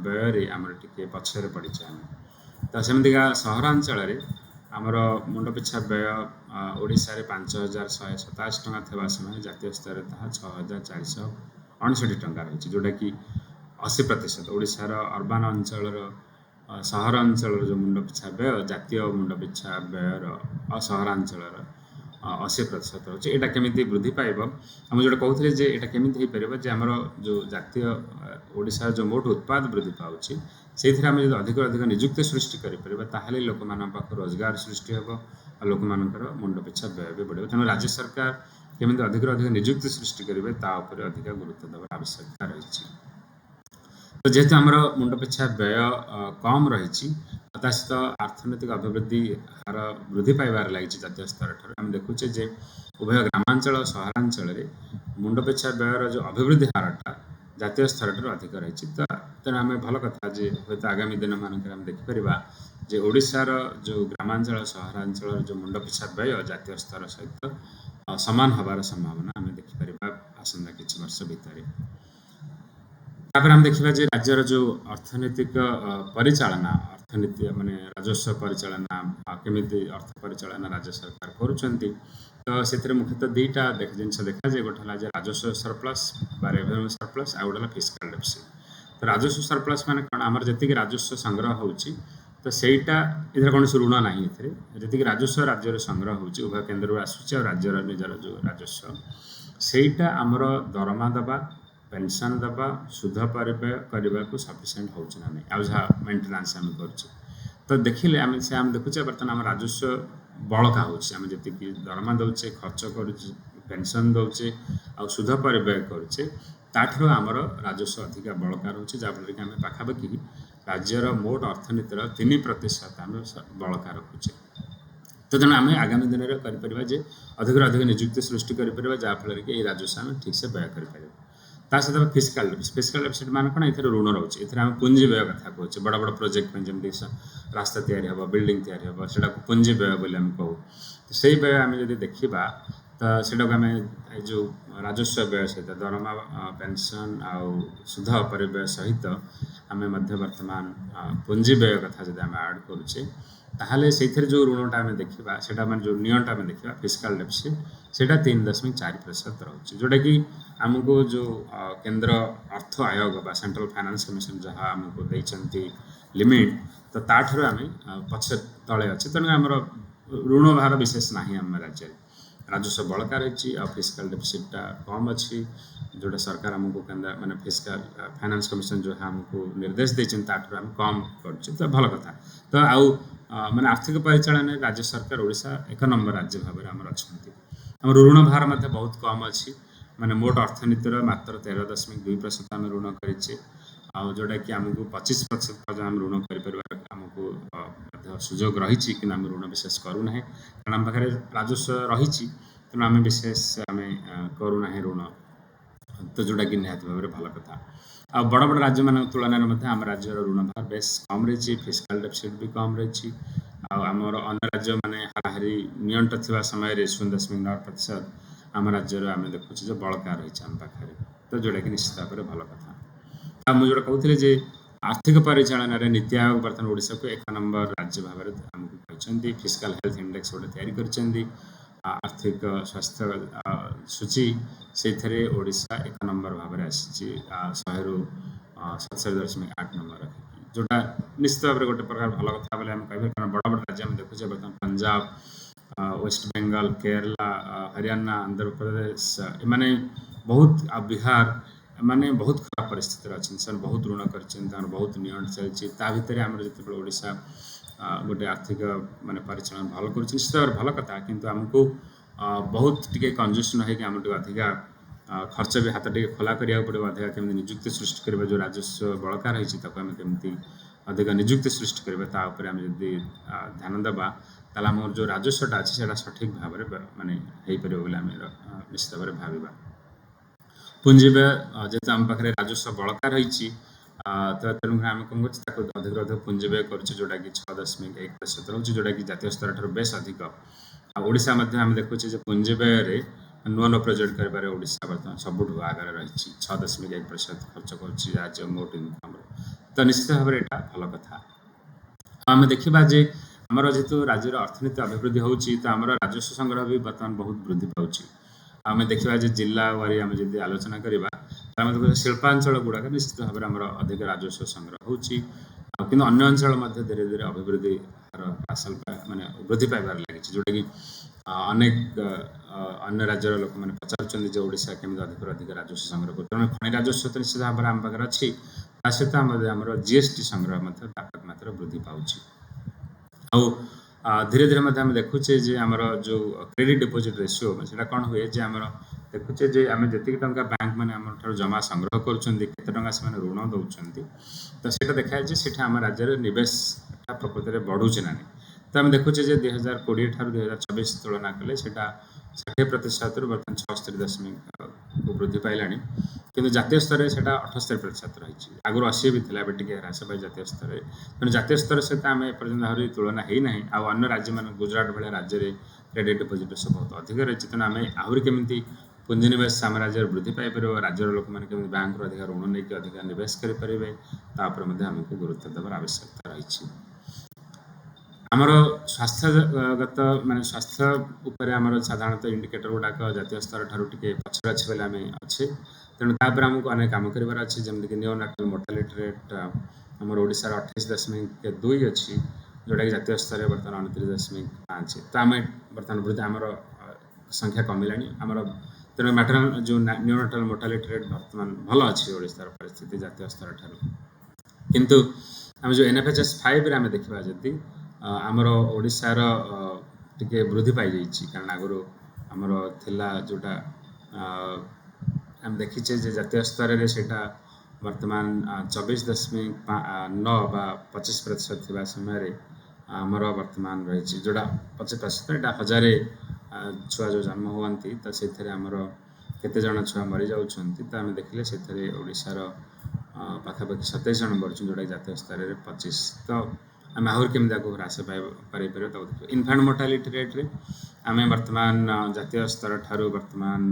व्यय आमर टिके पछरे पड़ी। तो सेमतिका सहरांचल आमर मुंड पिछा व्यय ओडिशा 5127 टंका थिबा समय जातीय स्तर ताहा 6459 टंका रही, जोटा कि 80%। ओडिशार अर्बान अंचल ସହରାଞ୍ଚଳର ଯେଉଁ ମୁଣ୍ଡ ପିଛା ବ୍ୟୟ ଜାତୀୟ ମୁଣ୍ଡ ପିଛା ବ୍ୟୟର ସହରାଞ୍ଚଳର 80% ରହୁଛି। ଏଇଟା କେମିତି ବୃଦ୍ଧି ପାଇବ, ଆମେ ଯେଉଁଟା କହୁଥିଲେ ଯେ ଏଇଟା କେମିତି ହେଇପାରିବ, ଯେ ଆମର ଯେଉଁ ଜାତୀୟ ଓଡ଼ିଶାର ଯେଉଁ ମୋଟ ଉତ୍ପାଦ ବୃଦ୍ଧି ପାଉଛି ସେଇଥିରେ ଆମେ ଯଦି ଅଧିକ ନିଯୁକ୍ତି ସୃଷ୍ଟି କରିପାରିବା ତାହେଲେ ଲୋକମାନଙ୍କ ପାଖରୁ ରୋଜଗାର ସୃଷ୍ଟି ହେବ ଆଉ ଲୋକମାନଙ୍କର ମୁଣ୍ଡ ପିଛା ବ୍ୟୟ ବି ବଢ଼ିବ। ତେଣୁ ରାଜ୍ୟ ସରକାର କେମିତି ଅଧିକ ନିଯୁକ୍ତି ସୃଷ୍ଟି କରିବେ ତା ଉପରେ ଅଧିକ ଗୁରୁତ୍ୱ ଦେବାର ଆବଶ୍ୟକତା ରହିଛି। ତ ଯେହେତୁ ଆମର ମୁଣ୍ଡ ପିଛା ବ୍ୟୟ କମ୍ ରହିଛି, ତା ସହିତ ଅର୍ଥନୈତିକ ଅଭିବୃଦ୍ଧି ହାର ବୃଦ୍ଧି ପାଇବାରେ ଲାଗିଛି ଜାତୀୟ ସ୍ତରଠାରୁ, ଆମେ ଦେଖୁଛେ ଯେ ଉଭୟ ଗ୍ରାମାଞ୍ଚଳ ଓ ସହରାଞ୍ଚଳରେ ମୁଣ୍ଡ ପିଛା ବ୍ୟୟର ଯେଉଁ ଅଭିବୃଦ୍ଧି ହାରଟା ଜାତୀୟ ସ୍ତରଠାରୁ ଅଧିକ ରହିଛି। ତେଣୁ ଆମେ ଭଲ କଥା ଯେ ହୁଏତ ଆଗାମୀ ଦିନମାନଙ୍କରେ ଆମେ ଦେଖିପାରିବା ଯେ ଓଡ଼ିଶାର ଯେଉଁ ଗ୍ରାମାଞ୍ଚଳ ସହରାଞ୍ଚଳର ଯେଉଁ ମୁଣ୍ଡ ପିଛା ବ୍ୟୟ ଜାତୀୟ ସ୍ତର ସହିତ ସମାନ ହେବାର ସମ୍ଭାବନା ଆମେ ଦେଖିପାରିବା ଆସନ୍ତା କିଛି ବର୍ଷ ଭିତରେ। ତାପରେ ଆମେ ଦେଖିବା ଯେ ରାଜ୍ୟର ଯେଉଁ ଅର୍ଥନୈତିକ ପରିଚାଳନା, ଅର୍ଥନୀତି ମାନେ ରାଜସ୍ୱ ପରିଚାଳନା, କେମିତି ଅର୍ଥ ପରିଚାଳନା ରାଜ୍ୟ ସରକାର କରୁଛନ୍ତି, ତ ସେଥିରେ ମୁଖ୍ୟତଃ ଦୁଇଟା ଜିନିଷ ଦେଖାଯାଏ। ଗୋଟେ ହେଲା ଯେ ରାଜସ୍ୱ ସରପ୍ଲସ୍ ବା ରେଭେନ୍ୟୁ ସରପ୍ଲସ୍, ଆଉ ଗୋଟେ ହେଲା ଫିସ୍କାଲ ଡେଫିସିଟ୍। ତ ରାଜସ୍ୱ ସରପ୍ଲସ୍ ମାନେ କ'ଣ, ଆମର ଯେତିକି ରାଜସ୍ୱ ସଂଗ୍ରହ ହେଉଛି ତ ସେଇଟା, ଏଥିରେ କୌଣସି ଋଣ ନାହିଁ, ଏଥିରେ ଯେତିକି ରାଜସ୍ୱ ରାଜ୍ୟରେ ସଂଗ୍ରହ ହେଉଛି ଉଭୟ କେନ୍ଦ୍ରରୁ ଆସୁଛି ଆଉ ରାଜ୍ୟର ନିଜର ଯେଉଁ ରାଜସ୍ୱ, ସେଇଟା ଆମର ଦରମା ଦେବା, ପେନସନ୍ ଦେବା, ସୁଧ ପରିବ୍ୟୟ କରିବାକୁ ସଫିସିଏଣ୍ଟ ହେଉଛି ନା ନାହିଁ, ଆଉ ଯାହା ମେଣ୍ଟେନାନ୍ସ ଆମେ କରୁଛେ। ତ ଦେଖିଲେ ଆମେ ଦେଖୁଛେ ବର୍ତ୍ତମାନ ଆମ ରାଜସ୍ୱ ବଳକା ହେଉଛି, ଆମେ ଯେତିକି ଦରମା ଦେଉଛେ, ଖର୍ଚ୍ଚ କରୁଛେ, ପେନସନ୍ ଦେଉଛେ ଆଉ ସୁଧ ପରିବ୍ୟୟ କରୁଛେ, ତାଠାରୁ ଆମର ରାଜସ୍ୱ ଅଧିକା ବଳକା ରହୁଛି, ଯାହାଫଳରେ କି ଆମେ ପାଖାପାଖି ରାଜ୍ୟର ମୋଟ ଅର୍ଥନୀତିର 3% ଆମେ ବଳକା ରଖୁଛେ। ତ ତେଣୁ ଆମେ ଆଗାମୀ ଦିନରେ କରିପାରିବା ଯେ ଅଧିକ ନିଯୁକ୍ତି ସୃଷ୍ଟି କରିପାରିବା, ଯାହାଫଳରେ କି ଏହି ରାଜସ୍ୱ ଆମେ ଠିକ୍ସେ ବ୍ୟୟ କରିପାରିବା। ତା ସହିତ ଫିସ୍କାଲ ଡେଫିସିଟ୍ ମାନେ କ'ଣ, ଏଥିରେ ଋଣ ରହୁଛି, ଏଥିରେ ଆମେ ପୁଞ୍ଜି ବ୍ୟୟ କଥା କହୁଛେ। ବଡ଼ ପ୍ରୋଜେକ୍ଟ ପାଇଁ ଯେମିତି ରାସ୍ତା ତିଆରି ହେବ, ବିଲ୍ଡିଂ ତିଆରି ହେବ, ସେଟାକୁ ପୁଞ୍ଜି ବ୍ୟୟ ବୋଲି ଆମେ କହୁ। ସେଇ ବ୍ୟୟ ଆମେ ଯଦି ଦେଖିବା ତ ସେଟାକୁ ଆମେ ଏ ଯେଉଁ ରାଜସ୍ୱ ବ୍ୟୟ ସହିତ ଦରମା, ପେନସନ୍ ଆଉ ସୁଧ ପରିବ୍ୟୟ ସହିତ ଆମେ ମଧ୍ୟ ବର୍ତ୍ତମାନ ପୁଞ୍ଜି ବ୍ୟୟ କଥା ଯଦି ଆମେ ଆଡ଼୍ କରୁଛେ, ତାହେଲେ ସେଇଥିରେ ଯେଉଁ ଋଣଟା ଆମେ ଦେଖିବା, ସେଇଟା ମାନେ ଯେଉଁ ନିୟମଟା ଆମେ ଦେଖିବା ଫିସ୍କାଲ ଡେଫିସିଟ୍, ସେଇଟା 3.4% ରହୁଛି, ଯେଉଁଟାକି ଆମକୁ ଯେଉଁ କେନ୍ଦ୍ର ଅର୍ଥ ଆୟୋଗ ବା ସେଣ୍ଟ୍ରାଲ ଫାଇନାନ୍ସ କମିଶନ ଯାହା ଆମକୁ ଦେଇଛନ୍ତି ଲିମିଟ୍, ତ ତାଠାରୁ ଆମେ ତଳେ ଅଛି। ତେଣୁ ଆମର ଋଣ ଭାର ବିଶେଷ ନାହିଁ ଆମ ରାଜ୍ୟରେ, ରାଜସ୍ୱ ବଳକା ରହିଛି ଆଉ ଫିସ୍କାଲ ଡେଫିସିଟ୍ଟା କମ୍ ଅଛି, ଯେଉଁଟା ସରକାର ଆମକୁ ମାନେ ଫିସ୍କାଲ ଫାଇନାନ୍ସ କମିଶନ ଯାହା ଆମକୁ ନିର୍ଦ୍ଦେଶ ଦେଇଛନ୍ତି ତାଠାରୁ ଆମେ କମ୍ କରୁଛୁ, ତ ଭଲ କଥା। ତ ଆଉ ମାନେ ଆର୍ଥିକ ପରିଚାଳନାରେ ରାଜ୍ୟ ସରକାର ଓଡ଼ିଶା 1 ନମ୍ବର ରାଜ୍ୟ ଭାବରେ ଆମର ଅଛନ୍ତି। ଆମର ଋଣ ଭାର ମଧ୍ୟ ବହୁତ କମ୍ ଅଛି, ମାନେ ମୋଟ ଅର୍ଥନୀତିର ମାତ୍ର 13.2% ଆମେ ଋଣ କରିଛେ, ଆଉ ଯେଉଁଟାକି ଆମକୁ 25% ପର୍ଯ୍ୟନ୍ତ ଆମେ ଋଣ କରିପାରିବାର ଆମକୁ ମଧ୍ୟ ସୁଯୋଗ ରହିଛି, କିନ୍ତୁ ଆମେ ଋଣ ବିଶେଷ କରୁନାହିଁ, କାରଣ ଆମ ପାଖରେ ରାଜସ୍ୱ ରହିଛି, ତେଣୁ ଆମେ ବିଶେଷ କରୁନାହିଁ ଋଣ, ତ ଯେଉଁଟାକି ନିହାତି ଭାବରେ ଭଲ କଥା। ଆଉ ବଡ଼ ରାଜ୍ୟମାନଙ୍କ ତୁଳନାରେ ମଧ୍ୟ ଆମ ରାଜ୍ୟର ଋଣ ଭାର ବେଶ କମ୍ ରହିଛି, ଫିସ୍କାଲ ଡେଫିସିଟ୍ ବି କମ୍ ରହିଛି, ଆଉ ଆମର ଅନ୍ୟ ରାଜ୍ୟମାନେ ହାରାହାରି ନିଅଣ୍ଟ ଥିବା ସମୟରେ 0.9% ଆମ ରାଜ୍ୟର ଆମେ ଦେଖୁଛୁ ଯେ ବଳକା ରହିଛି ଆମ ପାଖରେ, ତ ଯେଉଁଟାକି ନିଶ୍ଚିତ ଭାବରେ ଭଲ କଥା। ଆଉ ମୁଁ ଯେଉଁଟା କହୁଥିଲି ଯେ ଆର୍ଥିକ ପରିଚାଳନାରେ ନୀତି ଆୟୋଗ ବର୍ତ୍ତମାନ ଓଡ଼ିଶାକୁ 1 ନମ୍ବର ରାଜ୍ୟ ଭାବରେ ଆମକୁ କହିଛନ୍ତି, ଫିସ୍କାଲ ହେଲ୍ଥ ଇଣ୍ଡେକ୍ସ ଗୋଟେ ତିଆରି କରିଛନ୍ତି, ଆର୍ଥିକ ସ୍ୱାସ୍ଥ୍ୟ ସୂଚୀ, ସେଇଥିରେ ଓଡ଼ିଶା 1 ନମ୍ବର ଭାବରେ ଆସିଛି 100ରୁ 77.8 ନମ୍ବର, ଯେଉଁଟା ନିଶ୍ଚିତ ଭାବରେ ଗୋଟେ ପ୍ରକାର ଭଲ କଥା ବୋଲି ଆମେ କହିବା, କାରଣ ବଡ଼ ରାଜ୍ୟ ଆମେ ଦେଖୁଛେ ବର୍ତ୍ତମାନ ପଞ୍ଜାବ, ୱେଷ୍ଟବେଙ୍ଗଲ, କେରଲା, ହରିୟାଣା, ଆନ୍ଧ୍ରପ୍ରଦେଶ, ଏମାନେ ବହୁତ, ଆଉ ବିହାର, ଏମାନେ ବହୁତ ଖରାପ ପରିସ୍ଥିତିରେ ଅଛନ୍ତି, ସେମାନେ ବହୁତ ଋଣ କରିଛନ୍ତି, ତାଙ୍କର ବହୁତ ନିଅଣ୍ଟ ଚାଲିଛି। ତା ଭିତରେ ଆମର ଯେତେବେଳେ ଓଡ଼ିଶା ଗୋଟେ ଆର୍ଥିକ ମାନେ ପରିଚାଳନା ଭଲ କରୁଛି, ନିଶ୍ଚିତ ଭାବରେ ଭଲ କଥା, କିନ୍ତୁ ଆମକୁ ବହୁତ ଟିକେ କଞ୍ଜୁସ୍ ନ ହେଇକି ଆମର ଟିକେ ଅଧିକା ଖର୍ଚ୍ଚ ବି ହାତ ଟିକେ ଖୋଲା କରିବାକୁ ପଡ଼ିବ, ଅଧିକା କେମିତି ନିଯୁକ୍ତି ସୃଷ୍ଟି କରିବା, ଯେଉଁ ରାଜସ୍ୱ ବଳକା ରହିଛି ତାକୁ ଆମେ କେମିତି ଅଧିକ ନିଯୁକ୍ତି ସୃଷ୍ଟି କରିବା, ତା ଉପରେ ଆମେ ଯଦି ଧ୍ୟାନ ଦେବା, ତାହେଲେ ଆମର ଯେଉଁ ରାଜସ୍ୱଟା ଅଛି ସେଇଟା ସଠିକ୍ ଭାବରେ ମାନେ ହେଇପାରିବ ବୋଲି ଆମେ ନିଶ୍ଚିତ ଭାବରେ ଭାବିବା। ପୁଞ୍ଜି ବ୍ୟୟ, ଯେହେତୁ ଆମ ପାଖରେ ରାଜସ୍ୱ ବଳକା ରହିଛି, ତ ତେଣୁକରି ଆମେ କ'ଣ କରୁଛୁ, ତାକୁ ଅଧିକ ପୁଞ୍ଜି ବ୍ୟୟ କରୁଛୁ, ଯେଉଁଟାକି 6.1% ରହୁଛି, ଯେଉଁଟାକି ଜାତୀୟ ସ୍ତର ଠାରୁ ବେଶ ଅଧିକ। ଆଉ ଓଡ଼ିଶା ମଧ୍ୟ ଆମେ ଦେଖୁଛେ ଯେ ପୁଞ୍ଜି ବ୍ୟୟରେ ନୂଆ ପ୍ରୋଜେକ୍ଟ କରିବାରେ ଓଡ଼ିଶା ବର୍ତ୍ତମାନ ସବୁଠୁ ଆଗରେ ରହିଛି, 6.1% ଖର୍ଚ୍ଚ କରୁଛି ରାଜ୍ୟ ମୋଟ ଇନକମ୍ର, ତ ନିଶ୍ଚିତ ଭାବରେ ଏଇଟା ଭଲ କଥା। ଆମେ ଦେଖିବା ଯେ ଆମର ଯେହେତୁ ରାଜ୍ୟର ଅର୍ଥନୀତି ଅଭିବୃଦ୍ଧି ହେଉଛି, ତ ଆମର ରାଜସ୍ୱ ସଂଗ୍ରହ ବି ବର୍ତ୍ତମାନ ବହୁତ ବୃଦ୍ଧି ପାଉଛି। ଆମେ ଦେଖିବା ଯେ ଜିଲ୍ଲା ୱାରି ଆମେ ଯଦି ଆଲୋଚନା କରିବା, ଆମେ ଦେଖୁଛେ ଶିଳ୍ପାଞ୍ଚଳ ଗୁଡ଼ାକ ନିଶ୍ଚିତ ଭାବରେ ଆମର ଅଧିକ ରାଜସ୍ୱ ସଂଗ୍ରହ ହେଉଛି, କିନ୍ତୁ ଅନ୍ୟ ଅଞ୍ଚଳ ମଧ୍ୟ ଧୀରେ ଧୀରେ ଅଭିବୃଦ୍ଧି ହାର ହାସଲ ମାନେ ବୃଦ୍ଧି ପାଇବାରେ ଲାଗିଛି, ଯୋଉଟାକି ଅନେକ ଅନ୍ୟ ରାଜ୍ୟର ଲୋକମାନେ ପଚାରୁଛନ୍ତି ଯେ ଓଡ଼ିଶା କେମିତି ଅଧିକରୁ ଅଧିକ ରାଜସ୍ୱ ସଂଗ୍ରହ କରୁଛି। ତେଣୁ ଖଣି ରାଜସ୍ୱ ତ ନିଶ୍ଚିତ ଭାବରେ ଆମ ପାଖରେ ଅଛି, ତା ସହିତ ଆମର GST ସଂଗ୍ରହ ମଧ୍ୟ ବ୍ୟାପକ ମାତ୍ରାରେ ବୃଦ୍ଧି ପାଉଛି। ଆଉ ଧୀରେ ଧୀରେ ମଧ୍ୟ ଆମେ ଦେଖୁଛେ ଯେ ଆମର ଯେଉଁ କ୍ରେଡିଟ୍ ଡିପୋଜିଟ୍ ରେସିଓ ସେଇଟା କ'ଣ ହୁଏ ଯେ ଆମର ଦେଖୁଛେ ଯେ ଆମେ ଯେତିକି ଟଙ୍କା ବ୍ୟାଙ୍କ ମାନେ ଆମଠାରୁ ଜମା ସଂଗ୍ରହ କରୁଛନ୍ତି, କେତେ ଟଙ୍କା ସେମାନେ ଋଣ ଦେଉଛନ୍ତି, ତ ସେଇଟା ଦେଖାଏ ଯେ ସେଟା ଆମ ରାଜ୍ୟରେ ନିବେଶଟା ପ୍ରକୃତରେ ବଢ଼ୁଛି ନା ନାହିଁ। ତ ଆମେ ଦେଖୁଛେ ଯେ 2020 ଠାରୁ 2024 ତୁଳନା କଲେ ସେଇଟା 60%ରୁ ବର୍ତ୍ତମାନ 66.କୁ ବୃଦ୍ଧି ପାଇଲାଣି, କିନ୍ତୁ ଜାତୀୟ ସ୍ତରରେ ସେଇଟା 78% ରହିଛି। ଆଗରୁ 80 ବି ଥିଲା, ଏବେ ଟିକେ ହ୍ରାସ ପାଇ ଜାତୀୟ ସ୍ତରରେ। ତେଣୁ ଜାତୀୟ ସ୍ତର ସହିତ ଆମେ ଏପର୍ଯ୍ୟନ୍ତ ଆହୁରି ତୁଳନା ହେଇନାହିଁ। ଆଉ ଅନ୍ୟ ରାଜ୍ୟମାନେ ଗୁଜରାଟ ଭଳିଆ ରାଜ୍ୟରେ କ୍ରେଡିଟ୍ ଡିପୋଜିଟ୍ ସବୁ ବହୁତ ଅଧିକ ରହିଛି। ତେଣୁ ଆମେ ଆହୁରି କେମିତି ପୁଞ୍ଜିନିବେଶ ଆମ ରାଜ୍ୟରେ ବୃଦ୍ଧି ପାଇପାରିବ, ରାଜ୍ୟର ଲୋକମାନେ କେମିତି ବ୍ୟାଙ୍କରୁ ଅଧିକ ଋଣ ନେଇକି ଅଧିକ ନିବେଶ କରିପାରିବେ, ତା ଉପରେ ମଧ୍ୟ ଆମକୁ ଗୁରୁତ୍ୱ ଦେବାର ଆବଶ୍ୟକତା ରହିଛି। ଆମର ସ୍ୱାସ୍ଥ୍ୟଗତ ମାନେ ସ୍ୱାସ୍ଥ୍ୟ ଉପରେ ଆମର ସାଧାରଣତଃ ଇଣ୍ଡିକେଟର ଗୁଡ଼ାକ ଜାତୀୟ ସ୍ତର ଠାରୁ ଟିକେ ପଛରେ ଅଛି ବୋଲି ଆମେ ଅଛେ। ତେଣୁ ତା ଉପରେ ଆମକୁ ଅନେକ କାମ କରିବାର ଅଛି, ଯେମିତିକି ନିଓନାଟାଲ ମୋର୍ଟାଲିଟି ରେଟ୍ ଆମର ଓଡ଼ିଶାର 28.2 ଅଛି, ଯେଉଁଟାକି ଜାତୀୟ ସ୍ତରରେ ବର୍ତ୍ତମାନ 29.5। ତ ଆମେ ବର୍ତ୍ତମାନ ବୃଦ୍ଧି ଆମର ସଂଖ୍ୟା କମିଲାଣି ଆମର। ତେଣୁ ମ୍ୟାଟରନାଲ ଯେଉଁ ନିଓନାଟାଲ ମୋର୍ଟାଲିଟି ରେଟ୍ ବର୍ତ୍ତମାନ ଭଲ ଅଛି ଓଡ଼ିଶାର ପରିସ୍ଥିତି ଜାତୀୟ ସ୍ତର ଠାରୁ। କିନ୍ତୁ ଆମେ ଯେଉଁ NFHS 5ରେ ଆମେ ଦେଖିବା ଯଦି ଆମର ଓଡ଼ିଶାର ଟିକେ ବୃଦ୍ଧି ପାଇଯାଇଛି, କାରଣ ଆଗରୁ ଆମର ଥିଲା ଯେଉଁଟା ଆମେ ଦେଖିଛେ ଯେ ଜାତୀୟ ସ୍ତରରେ ସେଇଟା ବର୍ତ୍ତମାନ 24.9 ବା 25% ଥିବା ସମୟରେ ଆମର ବର୍ତ୍ତମାନ ରହିଛି ଯେଉଁଟା 25%, ଏଇଟା 1000 ଛୁଆ ଯେଉଁ ଜନ୍ମ ହୁଅନ୍ତି ତ ସେଥିରେ ଆମର କେତେ ଜଣ ଛୁଆ ମରିଯାଉଛନ୍ତି, ତ ଆମେ ଦେଖିଲେ ସେଥିରେ ଓଡ଼ିଶାର ପାଖାପାଖି 27 ଜଣ ମରୁଛନ୍ତି, ଯେଉଁଟାକି ଜାତୀୟ ସ୍ତରରେ 25। ତ ଆମେ ଆହୁରି କେମିତି ତାକୁ ହ୍ରାସ ପାଇପାରିବା ତାକୁ ଦେଖିବା। ଇନଫାଣ୍ଟ ମୋର୍ଟାଲିଟି ରେଟ୍ରେ ଆମେ ବର୍ତ୍ତମାନ ଜାତୀୟ ସ୍ତର ଠାରୁ ବର୍ତ୍ତମାନ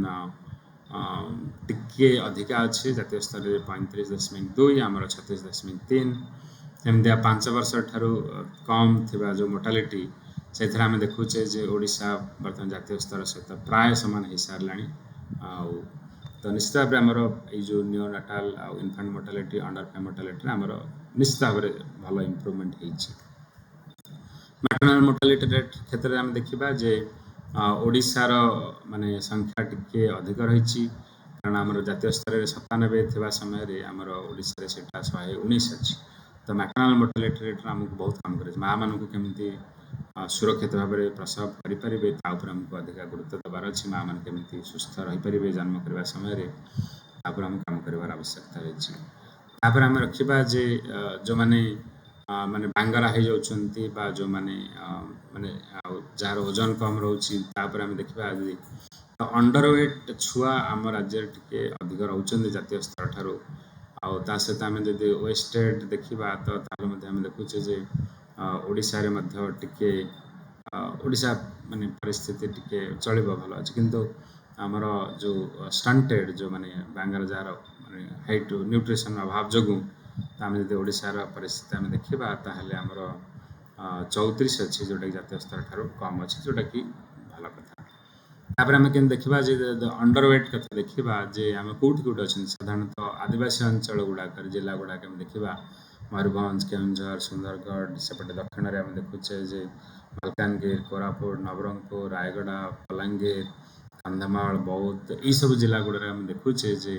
ଟିକେ ଅଧିକା ଅଛି, ଜାତୀୟ ସ୍ତରରେ 35.2, ଆମର 36.3। ଏମିତିଆ 5 ବର୍ଷ ଠାରୁ କମ୍ ଥିବା ଯେଉଁ ମୋର୍ଟାଲିଟି, ସେଥିରେ ଆମେ ଦେଖୁଛେ ଯେ ଓଡ଼ିଶା ବର୍ତ୍ତମାନ ଜାତୀୟ ସ୍ତର ସହିତ ପ୍ରାୟ ସମାନ ହେଇସାରିଲାଣି। ଆଉ ତ ନିଶ୍ଚିତ ଭାବରେ ଆମର ଏଇ ଯେଉଁ ନିଓନାଟାଲ ଆଉ ଇନଫାଣ୍ଟ ମୋର୍ଟାଲିଟି, ଅଣ୍ଡର ଫାଇଭ୍ ମୋର୍ଟାଲିଟିରେ ଆମର ନିଶ୍ଚିତ ଭାବରେ ଭଲ ଇମ୍ପ୍ରୁଭମେଣ୍ଟ ହେଇଛି। ମ୍ୟାଟରନାଲ ମୋର୍ଟାଲିଟି ରେଟ୍ କ୍ଷେତ୍ରରେ ଆମେ ଦେଖିବା ଯେ ଓଡ଼ିଶାର ମାନେ ସଂଖ୍ୟା ଟିକେ ଅଧିକ ରହିଛି, କାରଣ ଆମର ଜାତୀୟ ସ୍ତରରେ 97 ଥିବା ସମୟରେ ଆମର ଓଡ଼ିଶାରେ ସେଇଟା 119 ଅଛି। ତ ମ୍ୟାଟରନାଲ ମୋର୍ଟାଲିଟି ରେଟ୍ରେ ଆମକୁ ବହୁତ କାମ କରିଛି। ମାଆମାନଙ୍କୁ କେମିତି ସୁରକ୍ଷିତ ଭାବରେ ପ୍ରସବ କରିପାରିବେ ତା ଉପରେ ଆମକୁ ଅଧିକ ଗୁରୁତ୍ୱ ଦେବାର ଅଛି। ମାଆମାନେ କେମିତି ସୁସ୍ଥ ରହିପାରିବେ ଜନ୍ମ କରିବା ସମୟରେ, ତା ଉପରେ ଆମକୁ କାମ କରିବାର ଆବଶ୍ୟକତା ରହିଛି। ତାପରେ ଆମେ ରଖିବା ଯେ ଯେଉଁମାନେ ମାନେ ବାଙ୍ଗରା ହେଇଯାଉଛନ୍ତି ବା ଯେଉଁମାନେ ମାନେ ଆଉ ଯାହାର ଓଜନ କମ୍ ରହୁଛି, ତା ଉପରେ ଆମେ ଦେଖିବା ଯଦି ଅଣ୍ଡର ୱେଟ୍ ଛୁଆ ଆମ ରାଜ୍ୟରେ ଟିକେ ଅଧିକ ରହୁଛନ୍ତି ଜାତୀୟ ସ୍ତର ଠାରୁ। ଆଉ ତା ସହିତ ଆମେ ଯଦି ୱେଷ୍ଟେଡ୍ ଦେଖିବା ତ ତାହେଲେ ମଧ୍ୟ ଆମେ ଦେଖୁଛେ ଯେ ଓଡ଼ିଶାରେ ମଧ୍ୟ ଟିକେ ଓଡ଼ିଶା ମାନେ ପରିସ୍ଥିତି ଟିକେ ଚଳିବ, ଭଲ ଅଛି। କିନ୍ତୁ ଆମର ଯେଉଁ ଷ୍ଟଣ୍ଟେଡ୍ ଯେଉଁମାନେ ବାଙ୍ଗରା ଯାହାର ମାନେ ହାଇଟ୍ ନ୍ୟୁଟ୍ରିସନ୍ ଅଭାବ ଯୋଗୁଁ, ତ ଆମେ ଯଦି ଓଡ଼ିଶାର ପରିସ୍ଥିତି ଆମେ ଦେଖିବା ତାହେଲେ ଆମର 34 ଅଛି, ଯେଉଁଟାକି ଜାତୀୟ ସ୍ତର ଠାରୁ କମ୍ ଅଛି, ଯେଉଁଟାକି ଭଲ କଥା। ତାପରେ ଆମେ କେମିତି ଦେଖିବା ଯେ ଅଣ୍ଡର ୱେଟ୍ କଥା ଦେଖିବା ଯେ ଆମେ କେଉଁଠି ଅଛନ୍ତି, ସାଧାରଣତଃ ଆଦିବାସୀ ଅଞ୍ଚଳ ଗୁଡ଼ାକରେ ଜିଲ୍ଲା ଗୁଡ଼ାକ ଆମେ ଦେଖିବା ମୟୂରଭଞ୍ଜ, କେଉଁଝର, ସୁନ୍ଦରଗଡ଼, ସେପଟେ ଦକ୍ଷିଣରେ ଆମେ ଦେଖୁଛେ ଯେ ମାଲକାନଗିରି, କୋରାପୁଟ, ନବରଙ୍ଗପୁର, ରାୟଗଡ଼ା, ବଲାଙ୍ଗୀର, କନ୍ଧମାଳ, ବୌଦ୍ଧ, ଏଇସବୁ ଜିଲ୍ଲା ଗୁଡ଼ାରେ ଆମେ ଦେଖୁଛେ ଯେ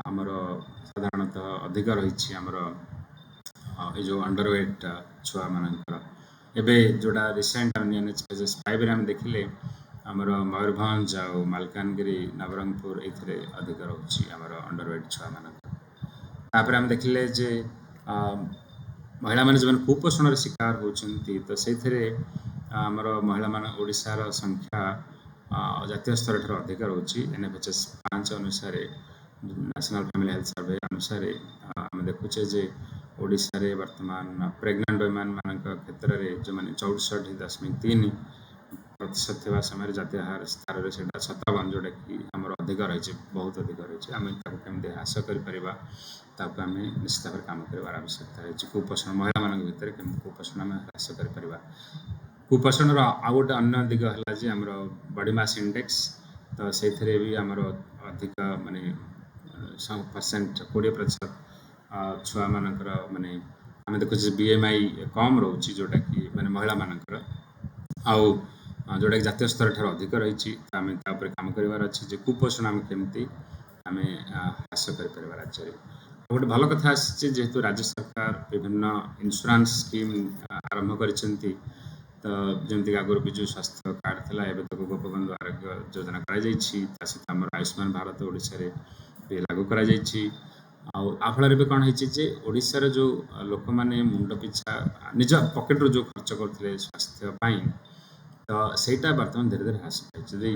ଆମର ସାଧାରଣତଃ ଅଧିକ ରହିଛି ଆମର ଏ ଯେଉଁ ଅଣ୍ଡର ୱେଟ୍ ଛୁଆମାନଙ୍କର। ଏବେ ଯେଉଁଟା ରିସେଣ୍ଟ NFHS 5ରେ ଆମେ ଦେଖିଲେ ଆମର ମୟୂରଭଞ୍ଜ ଆଉ ମାଲକାନଗିରି, ନବରଙ୍ଗପୁର ଏଇଥିରେ ଅଧିକ ରହୁଛି ଆମର ଅଣ୍ଡର ୱେଟ୍ ଛୁଆମାନଙ୍କର। ତାପରେ ଆମେ ଦେଖିଲେ ଯେ ମହିଳାମାନେ ଯେଉଁମାନେ କୁପୋଷଣର ଶିକାର ହେଉଛନ୍ତି, ତ ସେଇଥିରେ ଆମର ମହିଳାମାନ ଓଡ଼ିଶାର ସଂଖ୍ୟା ଜାତୀୟ ସ୍ତର ଠାରୁ ଅଧିକ ରହୁଛି। NFHS 5 ଅନୁସାରେ, ନ୍ୟାସନାଲ ଫ୍ୟାମିଲି ହେଲ୍ଥ ସର୍ଭେ ଅନୁସାରେ ଆମେ ଦେଖୁଛେ ଯେ ଓଡ଼ିଶାରେ ବର୍ତ୍ତମାନ ପ୍ରେଗନେଣ୍ଟ ୱିମେନମାନଙ୍କ କ୍ଷେତ୍ରରେ ଯେଉଁମାନେ 64.3% ଥିବା ସମୟରେ ଜାତୀୟ ସ୍ତରରେ ସେଇଟା 57, ଯେଉଁଟାକି ଆମର ଅଧିକ ରହିଛି, ବହୁତ ଅଧିକ ରହିଛି। ଆମେ ତାକୁ କେମିତି ହ୍ରାସ କରିପାରିବା, ତାକୁ ଆମେ ନିଶ୍ଚିତ ଭାବରେ କାମ କରିବାର ଆବଶ୍ୟକତା ରହିଛି। କୁପୋଷଣ ମହିଳାମାନଙ୍କ ଭିତରେ କେମିତି କୁପୋଷଣ ଆମେ ହ୍ରାସ କରିପାରିବା। କୁପୋଷଣର ଆଉ ଗୋଟେ ଅନ୍ୟ ଦିଗ ହେଲା ଯେ ଆମର ବଡି ମାସ୍ ଇଣ୍ଡେକ୍ସ, ତ ସେଇଥିରେ ବି ଆମର ଅଧିକ ମାନେ 20% ଛୁଆମାନଙ୍କର ମାନେ आम देखु BMI कम रोचे जोटा कि माने महिला मानकर आउ जोटा कि जातीय स्तर ठार अधिक रही आम काम कर अच्छे जे कुपोषण आम केमती आम ह्रास कर राज्य गोटे भल कथा जेहेतु राज्य सरकार विभिन्न इंश्योरेंस स्कीम आरंभ कर तो जमीक आगुरी विजु स्वास्थ्य कार्ड था एवं तो गोपबंधु आरोग्य योजना सहित आम आयुष्मान भारत ओडिशा रे भी लागू करा फल भी कौन होशार जो लोक मैंने मुंड पिछा निज पकेट रू जो खर्च करते स्वास्थ्य तो सहीटा बर्तमान धीरे धीरे ह्रास पाई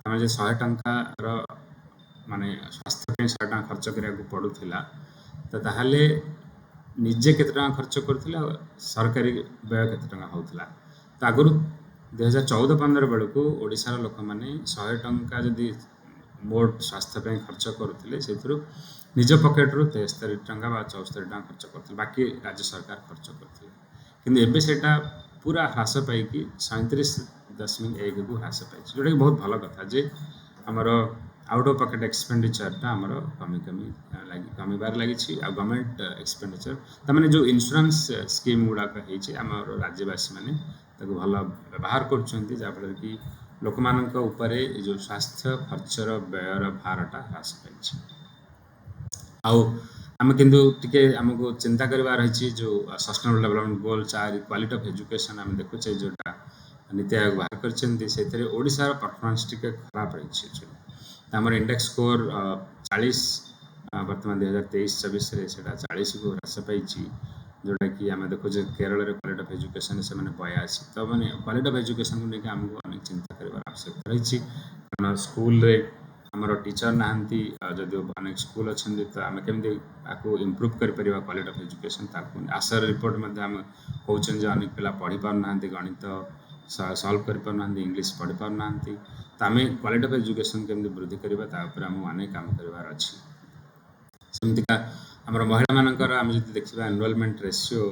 100 टंकार माने स्वास्थ्य 100 टका खर्च करा पड़ूला तो ताहले निजे केते टका खर्च करथिला सरकारी व्यय केते टका होउथला तो आगुरु 2014-15 बेलू ओडिशा लोक मैंने 100 टंका जदि मोट स्वास्थ्य पे खर्च करुले से निज पकेट रू 73 टंका 74 टंका खर्च करते बाकी राज्य सरकार खर्च करते किंतु एबे सेटा पूरा ह्रास पाई 37.1 को ह्रास पाई जोटा कि बहुत भल कथा जे हमर आउट ऑफ पॉकेट एक्सपेंडिचरटा हमर कमीबार लगी गवर्नमेंट एक्सपेंडिचर तमाने जो इंश्योरेंस स्कीम गुड़ाक आमर राज्यवासी मैंने भल व्यवहार कर कि लोक मान जो स्वास्थ्य खर्चर व्ययर भारटा ह्रास पाई आम किंतु टिके आमको चिंता करवा रही जो sustainable development goal 4 quality of education आम देखुचे जोटा नीति आयोग बाहर कर ओडिशार परफॉर्मेंस टिके खराब रही आमर इंडेक्स स्कोर 40 बर्तमान 2023-24 से 40 को ह्रास पाई जोटा कि आम देखुचे केरल रे क्वालिटी ऑफ एजुकेशन से मैंने 82 तो मैंने क्वालिटी ऑफ एजुकेशन को लेकिन आमको अनेक चिंता करने आवश्यकता रही कारण स्कूल रे आमर टीचर नहांती जदि अनेक स्कूल अच्छा तो आम केमी आपको इम्प्रूव कर quality of education Asha report आम कहते अनेक पिला पढ़ी पारना गणित सॉल्व कर पारना इंग्लिश पढ़ी पारना तो आम क्वालिटी ऑफ एजुकेशन केमी वृद्धि करवा आमको अनेक काम करार अच्छी सेमतिका आमर महिला मानकर आम जो देखा एनरोलमेंट रेशियो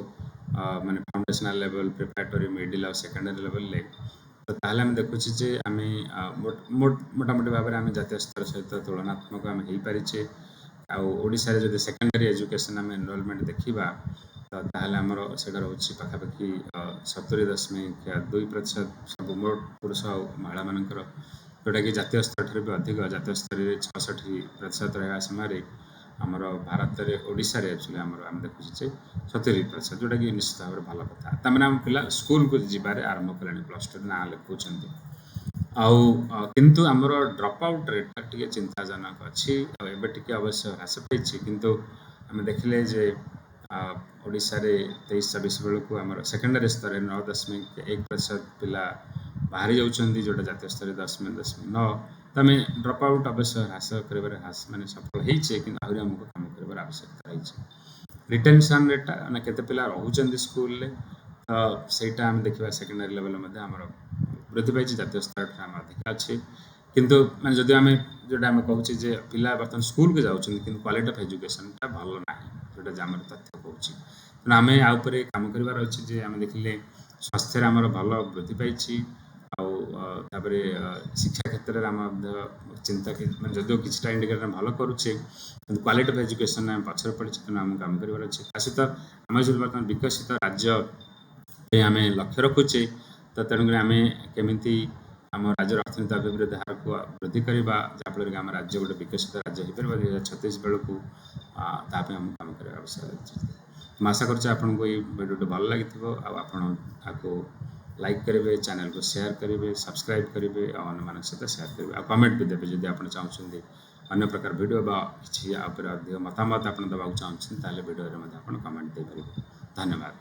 माने फाउंडेशनल लेवल प्रिपरेटरी मिडिल और सेकेंडरी लेवल तो ताहले आम देखुचे आम मोटामोटी भाव में आम जातीय स्तर सहित तुलनात्मक आम हो पारिचे आशार जो सेकेंडरी एजुकेशन आम एनरोलमेंट देखा तो ताहले आमर से रोचे पाखापाखि 70.2% सब मोट पुरुष और महिला मानकर जोटा कि जातीय स्तर ठार भी अधिक जातीय स्तर में 66% रहा समय आमर भारत में ओडिशा रे एक्चुअली आम देखुचे 70% जोटा कि निश्चित भाव में भल कथा तमें आम पिला स्कूल को जीवार आरंभ कले +2 ना लिखुंट किंतु आमर ड्रप आउट रेट टे चिंताजनक अच्छी टे अवश्य ह्रास पाई किंतु आम देखले जे ओडिशा रे 23-24 बेलू आम सेकेंडरी स्तर 9.1% पिला बाहरी जाऊँच जोटा जातीय स्तर 10.9 तो आम ड्रप आउट अवश्य ह्रास कर माने सफल होइछे कि आहरी आमको काम कर आवश्यकता रही रिटेंशन रेट मैंने केते पिला रोचंत स्कूल रे तो सेटा आम देखा सेकेंडरी लेवल आमर वृद्धि पाई जातीय स्तर आम अधिक अच्छे किंतु माने जदि आम जोटा आम कहूँ पिला बर्तमान स्कूल को जाऊँ कि क्वालिटी ऑफ एजुकेशन टा भल ना जोटा आम तथ्य कहूँ तेणु आम आउे कम करार अच्छे आम देखिले स्वास्थ्य आमर भल वृद्धि पाई आउे शिक्षा क्षेत्र में आम चिंता जदिव कि इंडिकेटर भल करुचे क्वालिटी ऑफ एजुकेशन आम पचर पड़े तेणु आम कम करार अच्छे सहित आम जो बर्तमान विकसित राज्य आम लक्ष्य रखुचे तो तेणुक आम केमी आम राज्य अर्थनीति अभिवृद्धि हार को वृद्धि करवा जहाँफल कि आम राज्य गोटे विकसित राज्य हो पार 2036 बेलू ताप आम कम कर आवश्यक मैं आशा कर आपको ये वीडियो भल लगी आपको लाइक करेंगे चैनल को शेयर करेंगे सब्सक्राइब करेंगे और अन्य सहित शेयर करेंगे और कमेंट भी देते जब आप चाहते अन्य प्रकार वीडियो कि अधिक मतामत आप देवाक चाहते वीडियो कमेंट दे पारे धन्यवाद।